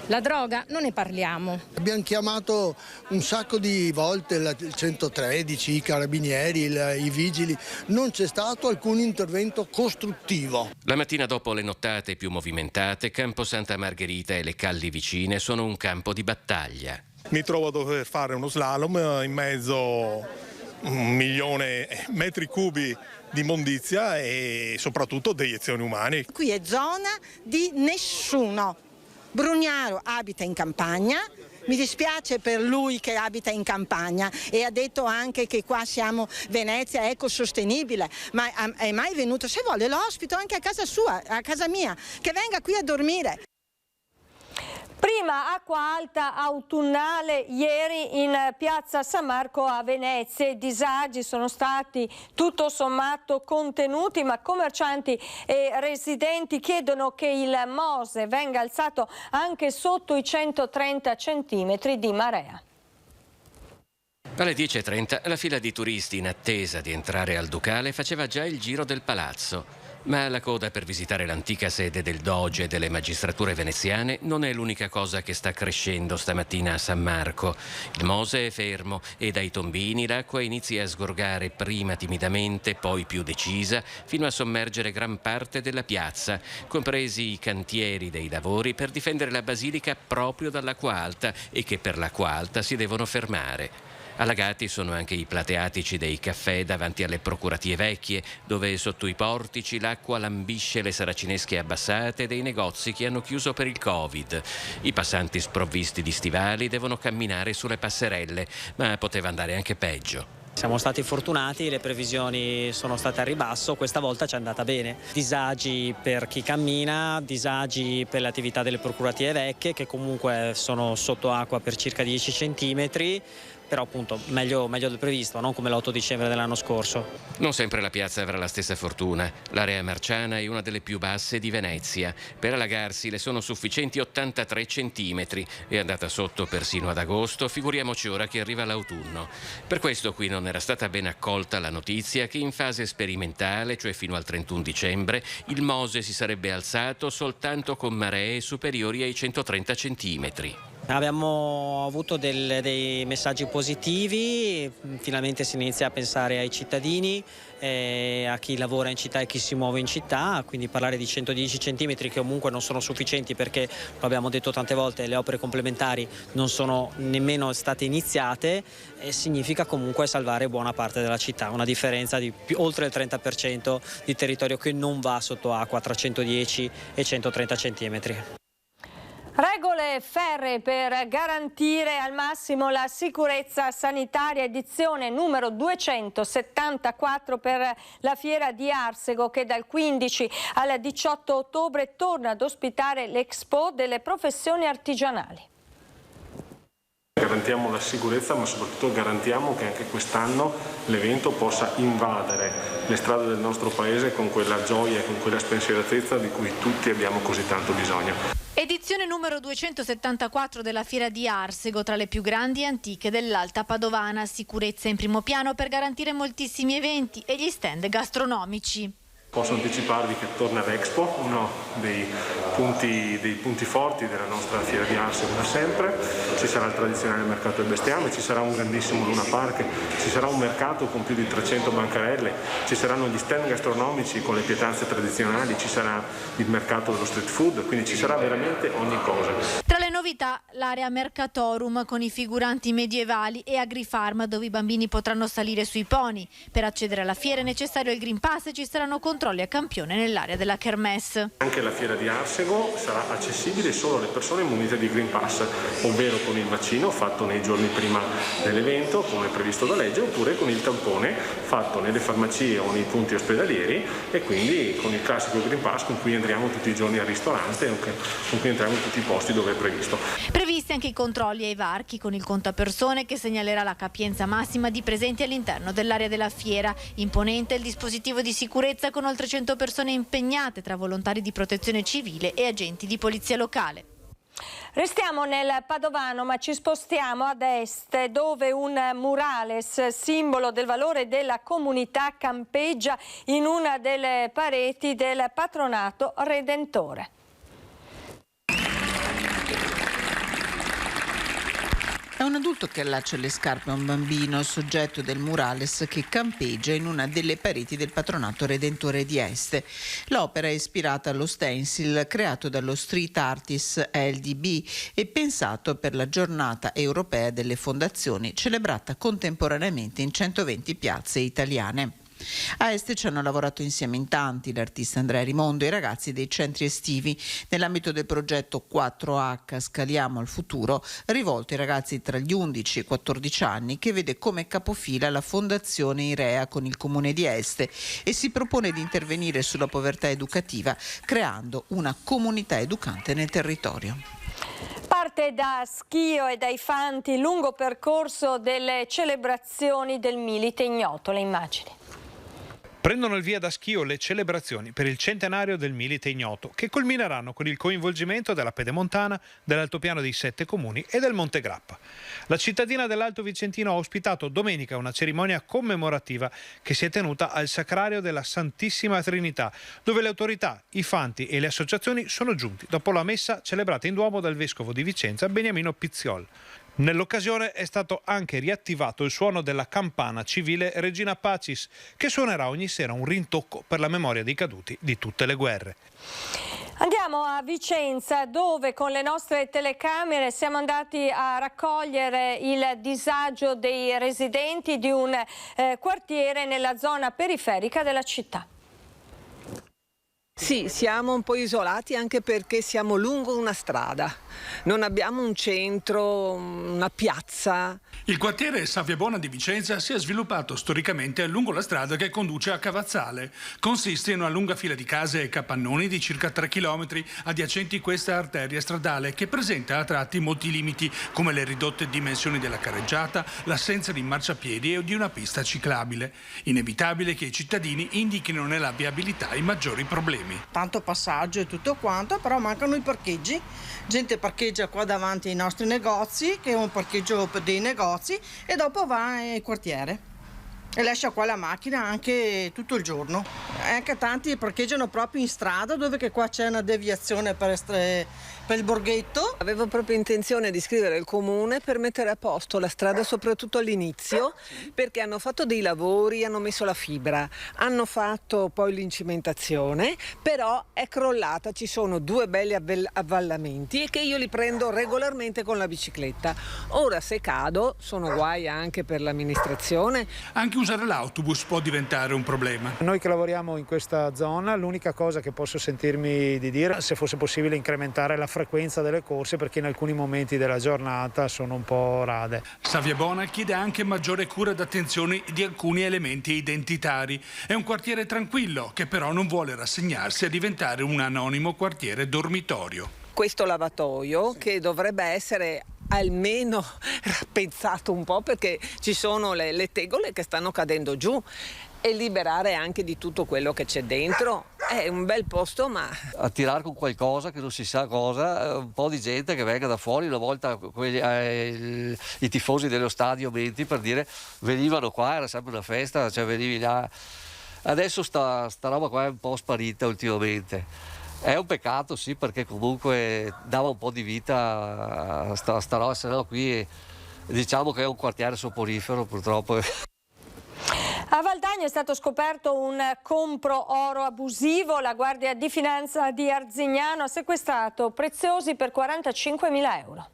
Speaker 29: La droga non ne parliamo.
Speaker 15: Abbiamo chiamato un sacco di volte il 113, i carabinieri, i vigili, non c'è stato alcun intervento costruttivo.
Speaker 14: La mattina dopo le nottate più movimentate, Campo Santa Margherita e le calli vicine sono un campo di battaglia.
Speaker 16: Mi trovo a dover fare uno slalom in mezzo a 1 milione metri cubi di immondizia e soprattutto deiezioni umane.
Speaker 18: Qui è zona di nessuno. Brugnaro abita in campagna, mi dispiace per lui che abita in campagna, e ha detto anche che qua siamo Venezia ecosostenibile, ma è mai venuto? Se vuole lo ospito anche a casa sua, a casa mia, che venga qui a dormire.
Speaker 1: Prima acqua alta autunnale ieri in piazza San Marco a Venezia. I disagi sono stati tutto sommato contenuti, ma commercianti e residenti chiedono che il Mose venga alzato anche sotto i 130 centimetri di marea.
Speaker 14: Alle 10:30 la fila di turisti in attesa di entrare al Ducale faceva già il giro del palazzo. Ma la coda per visitare l'antica sede del Doge e delle magistrature veneziane non è l'unica cosa che sta crescendo stamattina a San Marco. Il Mose è fermo e dai tombini l'acqua inizia a sgorgare prima timidamente, poi più decisa, fino a sommergere gran parte della piazza, compresi i cantieri dei lavori per difendere la basilica proprio dall'acqua alta e che per l'acqua alta si devono fermare. Allagati sono anche i plateatici dei caffè davanti alle procuratie vecchie, dove sotto i portici l'acqua lambisce le saracinesche abbassate dei negozi che hanno chiuso per il Covid. I passanti sprovvisti di stivali devono camminare sulle passerelle, ma poteva andare anche peggio.
Speaker 5: Siamo stati fortunati, le previsioni sono state a ribasso, questa volta ci è andata bene. Disagi per chi cammina, disagi per le attività delle procuratie vecchie che comunque sono sotto acqua per circa 10 centimetri, però appunto meglio del previsto, non come l'8 dicembre dell'anno scorso.
Speaker 14: Non sempre la piazza avrà la stessa fortuna. L'area marciana è una delle più basse di Venezia. Per allagarsi le sono sufficienti 83 centimetri. È andata sotto persino ad agosto, figuriamoci ora che arriva l'autunno. Per questo qui non era stata ben accolta la notizia che in fase sperimentale, cioè fino al 31 dicembre, il Mose si sarebbe alzato soltanto con maree superiori ai 130 centimetri.
Speaker 5: Abbiamo avuto dei messaggi positivi, finalmente si inizia a pensare ai cittadini, a chi lavora in città e chi si muove in città, quindi parlare di 110 centimetri che comunque non sono sufficienti perché, lo abbiamo detto tante volte, le opere complementari non sono nemmeno state iniziate, significa comunque salvare buona parte della città, una differenza di oltre il 30% di territorio che non va sotto acqua tra 110 e 130 centimetri.
Speaker 1: Regole ferree per garantire al massimo la sicurezza sanitaria, edizione numero 274 per la Fiera di Arsego che dal 15 al 18 ottobre torna ad ospitare l'Expo delle professioni artigianali.
Speaker 19: Garantiamo la sicurezza, ma soprattutto garantiamo che anche quest'anno l'evento possa invadere le strade del nostro paese con quella gioia e con quella spensieratezza di cui tutti abbiamo così tanto bisogno.
Speaker 20: Edizione numero 274 della Fiera di Arsego, tra le più grandi e antiche dell'Alta Padovana. Sicurezza in primo piano per garantire moltissimi eventi e gli stand gastronomici.
Speaker 19: Posso anticiparvi che torna l'Expo, uno dei punti forti della nostra Fiera di Arsego da sempre. Ci sarà il tradizionale mercato del bestiame, ci sarà un grandissimo Luna Park, ci sarà un mercato con più di 300 bancarelle, ci saranno gli stand gastronomici con le pietanze tradizionali, ci sarà il mercato dello street food, quindi ci sarà veramente ogni cosa.
Speaker 20: Tra le novità l'area Mercatorum con i figuranti medievali e Agrifarm dove i bambini potranno salire sui pony. Per accedere alla fiera è necessario il Green Pass e ci saranno controlli a campione nell'area della Kermesse.
Speaker 19: Anche la Fiera di Arsego sarà accessibile solo alle persone munite di Green Pass, ovvero con il vaccino fatto nei giorni prima dell'evento, come previsto da legge, oppure con il tampone fatto nelle farmacie o nei punti ospedalieri e quindi con il classico Green Pass con cui entriamo tutti i giorni al ristorante o con cui entriamo in tutti i posti dove è previsto.
Speaker 20: Previsti anche i controlli ai varchi con il conto a persone che segnalerà la capienza massima di presenti all'interno dell'area della fiera. Imponente il dispositivo di sicurezza con oltre 100 persone impegnate tra volontari di protezione civile e agenti di polizia locale.
Speaker 1: Restiamo nel Padovano ma ci spostiamo ad est dove un murales, simbolo del valore della comunità, campeggia in una delle pareti del Patronato Redentore.
Speaker 22: È un adulto che allaccia le scarpe a un bambino, soggetto del murales che campeggia in una delle pareti del Patronato Redentore di Este. L'opera è ispirata allo stencil creato dallo street artist LDB e pensato per la giornata europea delle fondazioni, celebrata contemporaneamente in 120 piazze italiane. A Este ci hanno lavorato insieme in tanti, l'artista Andrea Rimondo e i ragazzi dei centri estivi nell'ambito del progetto 4H Scaliamo al futuro, rivolto ai ragazzi tra gli 11 e i 14 anni, che vede come capofila la Fondazione Irea con il Comune di Este e si propone di intervenire sulla povertà educativa creando una comunità educante nel territorio.
Speaker 1: Parte da Schio e dai Fanti il lungo percorso delle celebrazioni del Milite Ignoto. Le immagini.
Speaker 2: Prendono il via da Schio le celebrazioni per il centenario del Milite Ignoto, che culmineranno con il coinvolgimento della Pedemontana, dell'Altopiano dei 7 Comuni e del Monte Grappa. La cittadina dell'Alto Vicentino ha ospitato domenica una cerimonia commemorativa che si è tenuta al Sacrario della Santissima Trinità, dove le autorità, i fanti e le associazioni sono giunti dopo la messa celebrata in Duomo dal vescovo di Vicenza Beniamino Pizziol. Nell'occasione è stato anche riattivato il suono della campana civile Regina Pacis, che suonerà ogni sera un rintocco per la memoria dei caduti di tutte le guerre.
Speaker 1: Andiamo a Vicenza, dove con le nostre telecamere siamo andati a raccogliere il disagio dei residenti di un quartiere nella zona periferica della città.
Speaker 4: Sì, siamo un po' isolati anche perché siamo lungo una strada, non abbiamo un centro, una piazza.
Speaker 6: Il quartiere Saviabona di Vicenza si è sviluppato storicamente lungo la strada che conduce a Cavazzale. Consiste in una lunga fila di case e capannoni di circa 3 chilometri adiacenti questa arteria stradale che presenta a tratti molti limiti, come le ridotte dimensioni della carreggiata, l'assenza di marciapiedi e di una pista ciclabile. Inevitabile che i cittadini indichino nella viabilità i maggiori problemi.
Speaker 18: Tanto passaggio e tutto quanto, però mancano i parcheggi. Gente parcheggia qua davanti ai nostri negozi, che è un parcheggio per dei negozi, e dopo va al quartiere e lascia qua la macchina anche tutto il giorno. Anche tanti parcheggiano proprio in strada, dove che qua c'è una deviazione per il borghetto.
Speaker 4: Avevo proprio intenzione di scrivere il comune per mettere a posto la strada, soprattutto all'inizio, perché hanno fatto dei lavori, hanno messo la fibra, hanno fatto poi l'incimentazione, però è crollata, ci sono 2 belli avvallamenti e che io li prendo regolarmente con la bicicletta. Ora se cado sono guai anche per l'amministrazione.
Speaker 6: Anche usare l'autobus può diventare un problema.
Speaker 21: Noi che lavoriamo in questa zona, l'unica cosa che posso sentirmi di dire, se fosse possibile incrementare la frequenza delle corse, perché in alcuni momenti della giornata sono un po' rade.
Speaker 6: Saviabona chiede anche maggiore cura ed attenzione di alcuni elementi identitari. È un quartiere tranquillo che però non vuole rassegnarsi a diventare un anonimo quartiere dormitorio.
Speaker 4: Questo lavatoio che dovrebbe essere almeno pensato un po', perché ci sono le tegole che stanno cadendo giù, e liberare anche di tutto quello che c'è dentro. È un bel posto, ma
Speaker 23: attirare con qualcosa che non si sa cosa, un po' di gente che venga da fuori. Una volta i tifosi dello stadio Menti, per dire, venivano qua, era sempre una festa, cioè venivi là. Adesso sta roba qua è un po' sparita ultimamente. È un peccato, sì, perché comunque dava un po' di vita a sta roba, se no qui diciamo che è un quartiere soporifero, purtroppo.
Speaker 1: A Valdagno è stato scoperto un compro oro abusivo. La Guardia di Finanza di Arzignano ha sequestrato preziosi per 45.000 euro.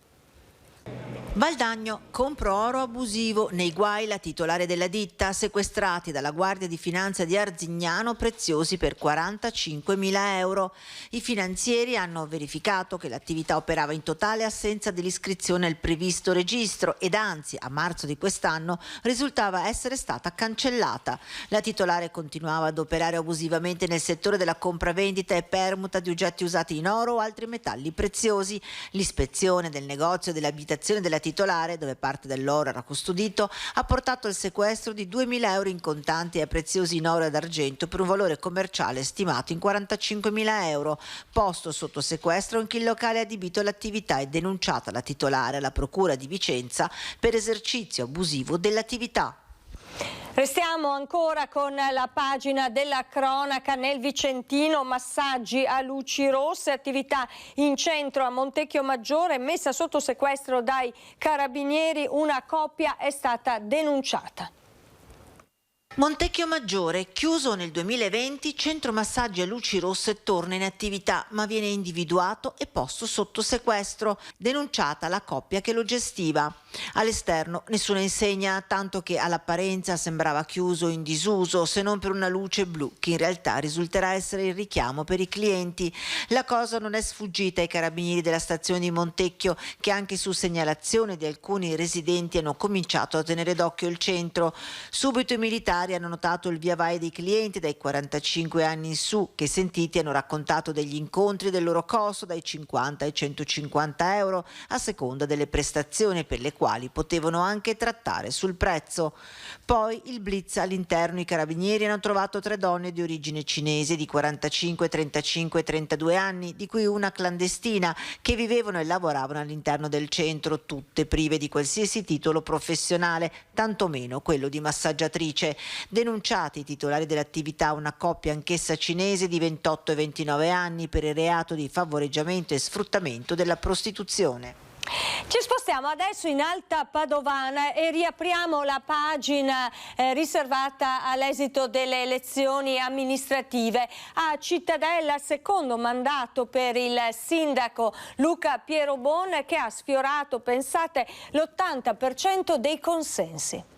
Speaker 24: Valdagno, compro oro abusivo, nei guai la titolare della ditta, sequestrati dalla Guardia di Finanza di Arzignano preziosi per 45.000 euro. I finanzieri hanno verificato che l'attività operava in totale assenza dell'iscrizione al previsto registro ed anzi a marzo di quest'anno risultava essere stata cancellata. La titolare continuava ad operare abusivamente nel settore della compravendita e permuta di oggetti usati in oro o altri metalli preziosi. L'ispezione del negozio e dell'abitazione della titolare, dove parte dell'oro era custodito, ha portato al sequestro di 2.000 euro in contanti e preziosi in oro ed argento per un valore commerciale stimato in 45.000 euro. Posto sotto sequestro anche il locale adibito all'attività e denunciata la titolare alla Procura di Vicenza per esercizio abusivo dell'attività.
Speaker 1: Restiamo ancora con la pagina della cronaca. Nel Vicentino, massaggi a luci rosse, attività in centro a Montecchio Maggiore, messa sotto sequestro dai carabinieri, una coppia è stata denunciata.
Speaker 24: Montecchio Maggiore, chiuso nel 2020, centro massaggi a luci rosse torna in attività, ma viene individuato e posto sotto sequestro. Denunciata la coppia che lo gestiva. All'esterno nessuna insegna, tanto che all'apparenza sembrava chiuso in disuso, se non per una luce blu che in realtà risulterà essere il richiamo per i clienti. La cosa non è sfuggita ai carabinieri della stazione di Montecchio, che anche su segnalazione di alcuni residenti hanno cominciato a tenere d'occhio il centro. Subito i militari avversari hanno notato il via vai dei clienti dai 45 anni in su, che sentiti hanno raccontato degli incontri del loro costo dai 50 ai 150 euro, a seconda delle prestazioni, per le quali potevano anche trattare sul prezzo. Poi il blitz all'interno: i carabinieri hanno trovato 3 donne di origine cinese di 45, 35 e 32 anni, di cui una clandestina, che vivevano e lavoravano all'interno del centro, tutte prive di qualsiasi titolo professionale, tantomeno quello di massaggiatrice. Denunciati i titolari dell'attività, una coppia anch'essa cinese di 28 e 29 anni, per il reato di favoreggiamento e sfruttamento della prostituzione.
Speaker 1: Ci spostiamo adesso in Alta Padovana e riapriamo la pagina riservata all'esito delle elezioni amministrative. A Cittadella, secondo mandato per il sindaco Luca Pierobon, che ha sfiorato, pensate, l'80% dei consensi.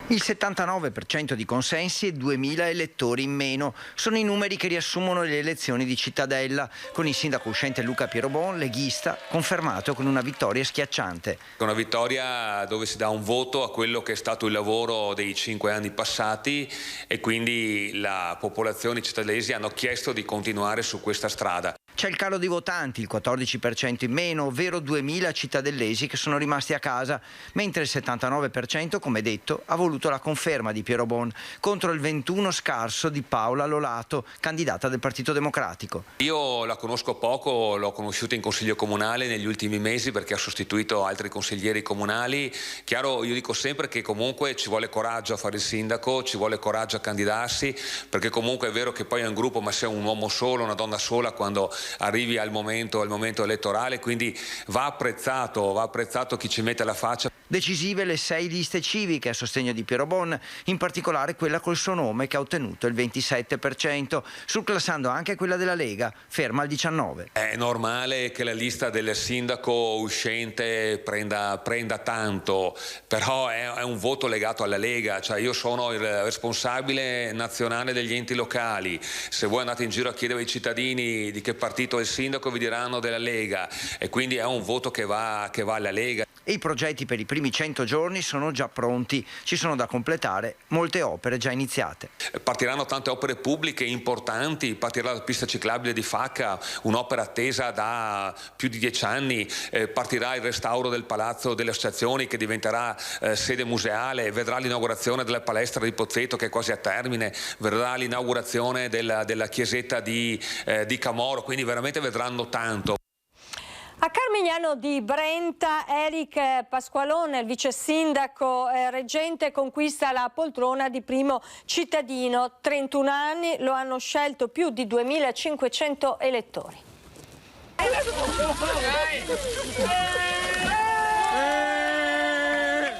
Speaker 3: Il 79% di consensi e 2.000 elettori in meno. Sono i numeri che riassumono le elezioni di Cittadella, con il sindaco uscente Luca Pierobon, leghista, confermato con una vittoria schiacciante.
Speaker 7: Una vittoria dove si dà un voto a quello che è stato il lavoro dei 5 anni passati, e quindi la popolazione cittadellesi hanno chiesto di continuare su questa strada.
Speaker 3: C'è il calo di votanti, il 14% in meno, ovvero 2.000 cittadellesi che sono rimasti a casa, mentre il 79%, come detto, ha voluto la conferma di Pierobon contro il 21% scarso di Paola Lolato, candidata del Partito Democratico.
Speaker 7: Io la conosco poco, l'ho conosciuta in consiglio comunale negli ultimi mesi perché ha sostituito altri consiglieri comunali. Chiaro, io dico sempre che comunque ci vuole coraggio a fare il sindaco, ci vuole coraggio a candidarsi, perché comunque è vero che poi è un gruppo, ma sei un uomo solo, una donna sola quando arrivi al momento elettorale, quindi va apprezzato chi ci mette la faccia.
Speaker 3: Decisive le 6 liste civiche a sostegno di Pierobon, in particolare quella col suo nome, che ha ottenuto il 27%, surclassando anche quella della Lega, ferma al 19%.
Speaker 7: È normale che la lista del sindaco uscente prenda tanto, però è un voto legato alla Lega, cioè io sono il responsabile nazionale degli enti locali. Se voi andate in giro a chiedere ai cittadini di che partito è il sindaco, vi diranno della Lega, e quindi è un voto che va alla Lega.
Speaker 3: E i progetti per i primi 100 giorni sono già pronti, ci sono da completare molte opere già iniziate.
Speaker 7: Partiranno tante opere pubbliche importanti, partirà la pista ciclabile di Facca, un'opera attesa da più di 10 anni, partirà il restauro del Palazzo delle Associazioni che diventerà sede museale, vedrà l'inaugurazione della palestra di Pozzetto che è quasi a termine, vedrà l'inaugurazione della chiesetta di Camoro, quindi veramente vedranno tanto.
Speaker 1: A Carmignano di Brenta, Eric Pasqualone, il vice sindaco reggente, conquista la poltrona di primo cittadino. 31 anni, lo hanno scelto più di 2.500 elettori.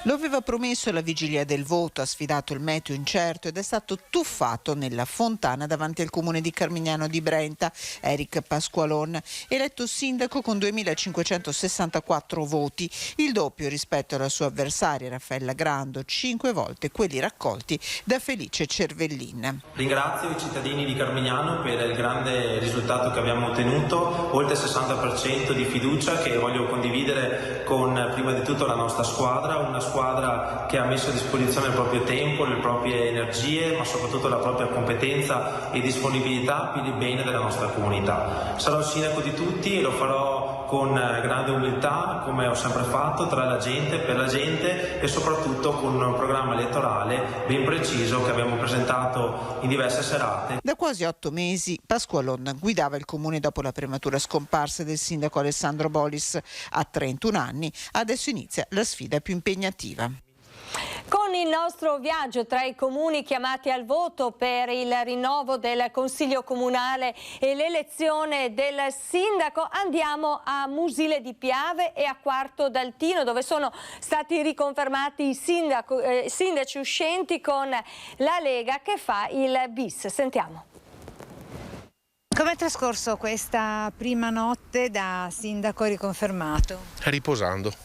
Speaker 22: Lo aveva promesso alla vigilia del voto, ha sfidato il meteo incerto ed è stato tuffato nella fontana davanti al comune di Carmignano di Brenta. Eric Pasqualon, eletto sindaco con 2.564 voti, il doppio rispetto alla sua avversaria Raffaella Grando, 5 volte quelli raccolti da Felice Cervellin.
Speaker 8: Ringrazio i cittadini di Carmignano per il grande risultato che abbiamo ottenuto, oltre il 60% di fiducia che voglio condividere con prima di tutto la nostra squadra, una squadra che ha messo a disposizione il proprio tempo, le proprie energie, ma soprattutto la propria competenza e disponibilità per il bene della nostra comunità. Sarò il sindaco di tutti e lo farò con grande umiltà, come ho sempre fatto, tra la gente, per la gente e soprattutto con un programma elettorale ben preciso che abbiamo presentato in diverse serate.
Speaker 22: Da quasi 8 mesi Pasqualon guidava il comune dopo la prematura scomparsa del sindaco Alessandro Bolis. A 31 anni adesso inizia la sfida più impegnativa.
Speaker 1: Con il nostro viaggio tra i comuni chiamati al voto per il rinnovo del Consiglio Comunale e l'elezione del sindaco andiamo a Musile di Piave e a Quarto d'Altino, dove sono stati riconfermati i sindaci uscenti con la Lega che fa il bis. Sentiamo.
Speaker 9: Come è trascorso questa prima notte da sindaco riconfermato?
Speaker 16: Riposando.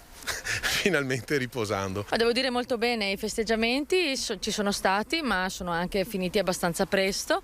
Speaker 16: finalmente riposando.
Speaker 10: Devo dire molto bene, i festeggiamenti ci sono stati, ma sono anche finiti abbastanza presto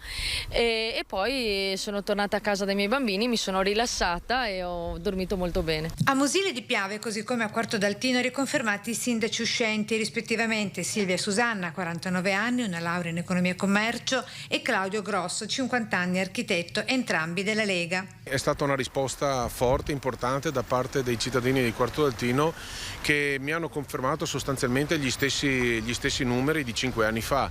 Speaker 10: e poi sono tornata a casa dai miei bambini, mi sono rilassata e ho dormito molto bene.
Speaker 11: A Mosile di Piave, così come a Quarto d'Altino, riconfermati i sindaci uscenti, rispettivamente Silvia Susanna, 49 anni, una laurea in economia e commercio, e Claudio Grosso, 50 anni, architetto, entrambi della Lega.
Speaker 16: È stata una risposta forte, importante da parte dei cittadini di Quarto d'Altino, che mi hanno confermato sostanzialmente gli stessi numeri di 5 anni fa.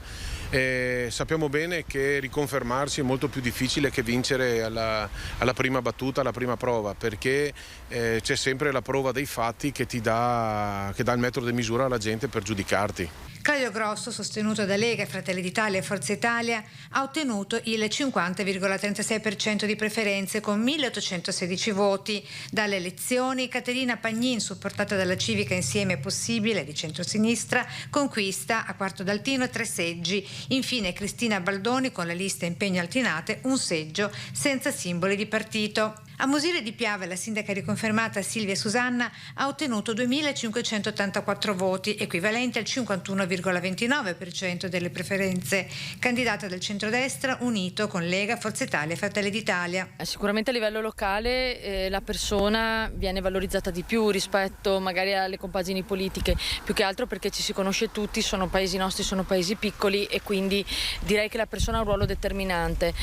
Speaker 16: Sappiamo bene che riconfermarsi è molto più difficile che vincere alla prima battuta, alla prima prova, perché c'è sempre la prova dei fatti che dà il metro di misura alla gente per giudicarti.
Speaker 11: Claudio Grosso, sostenuto da Lega, Fratelli d'Italia e Forza Italia, ha ottenuto il 50,36% di preferenze con 1816 voti. Dalle elezioni Caterina Pagnin, supportata dalla Civica Insieme Possibile di centrosinistra, conquista a Quarto d'Altino 3 seggi. Infine Cristina Baldoni con la lista Impegno Altinate 1 seggio senza simboli di partito. A Mosile di Piave la sindaca riconfermata Silvia Susanna ha ottenuto 2.584 voti, equivalenti al 51,29% delle preferenze, candidata del centrodestra unito con Lega, Forza Italia e Fratelli d'Italia.
Speaker 10: Sicuramente a livello locale la persona viene valorizzata di più rispetto magari alle compagini politiche, più che altro perché ci si conosce tutti, sono paesi nostri, sono paesi piccoli e quindi direi che la persona ha un ruolo determinante.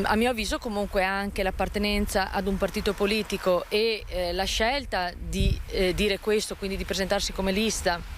Speaker 10: A mio avviso comunque anche l'appartenenza ad un partito politico e la scelta di dire questo, quindi di presentarsi come lista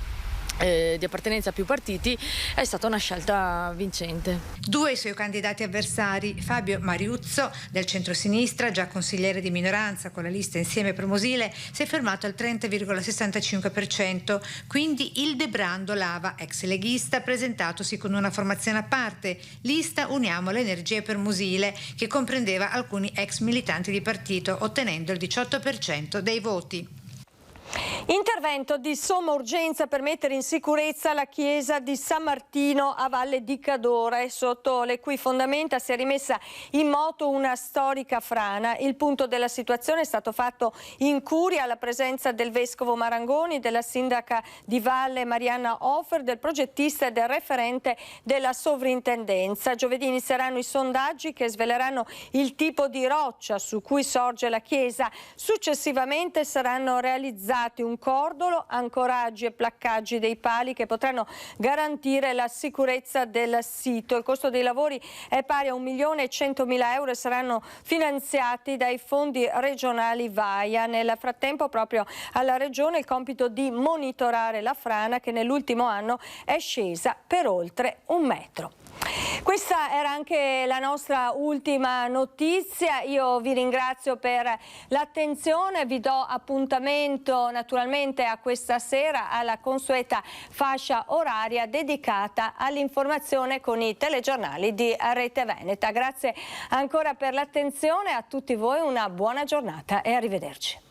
Speaker 10: di appartenenza a più partiti, è stata una scelta vincente.
Speaker 11: 2 i suoi candidati avversari, Fabio Mariuzzo del centrosinistra, già consigliere di minoranza con la lista Insieme per Mosile, si è fermato al 30,65%, quindi Ildebrando Lava, ex leghista, presentatosi con una formazione a parte, lista Uniamo le Energie per Mosile, che comprendeva alcuni ex militanti di partito, ottenendo il 18% dei voti.
Speaker 1: Intervento di somma urgenza per mettere in sicurezza la chiesa di San Martino a Valle di Cadore, sotto le cui fondamenta si è rimessa in moto una storica frana. Il punto della situazione è stato fatto in curia alla presenza del vescovo Marangoni, della sindaca di Valle Marianna Offer, del progettista e del referente della sovrintendenza. Giovedì inizieranno i sondaggi che sveleranno il tipo di roccia su cui sorge la chiesa. Successivamente saranno realizzati un cordolo, ancoraggi e placcaggi dei pali che potranno garantire la sicurezza del sito. Il costo dei lavori è pari a 1.100.000 euro e saranno finanziati dai fondi regionali VAIA. Nel frattempo proprio alla Regione il compito di monitorare la frana che nell'ultimo anno è scesa per oltre 1 metro. Questa era anche la nostra ultima notizia. Io vi ringrazio per l'attenzione, vi do appuntamento naturalmente a questa sera alla consueta fascia oraria dedicata all'informazione con i telegiornali di Rete Veneta. Grazie ancora per l'attenzione, a tutti voi una buona giornata e arrivederci.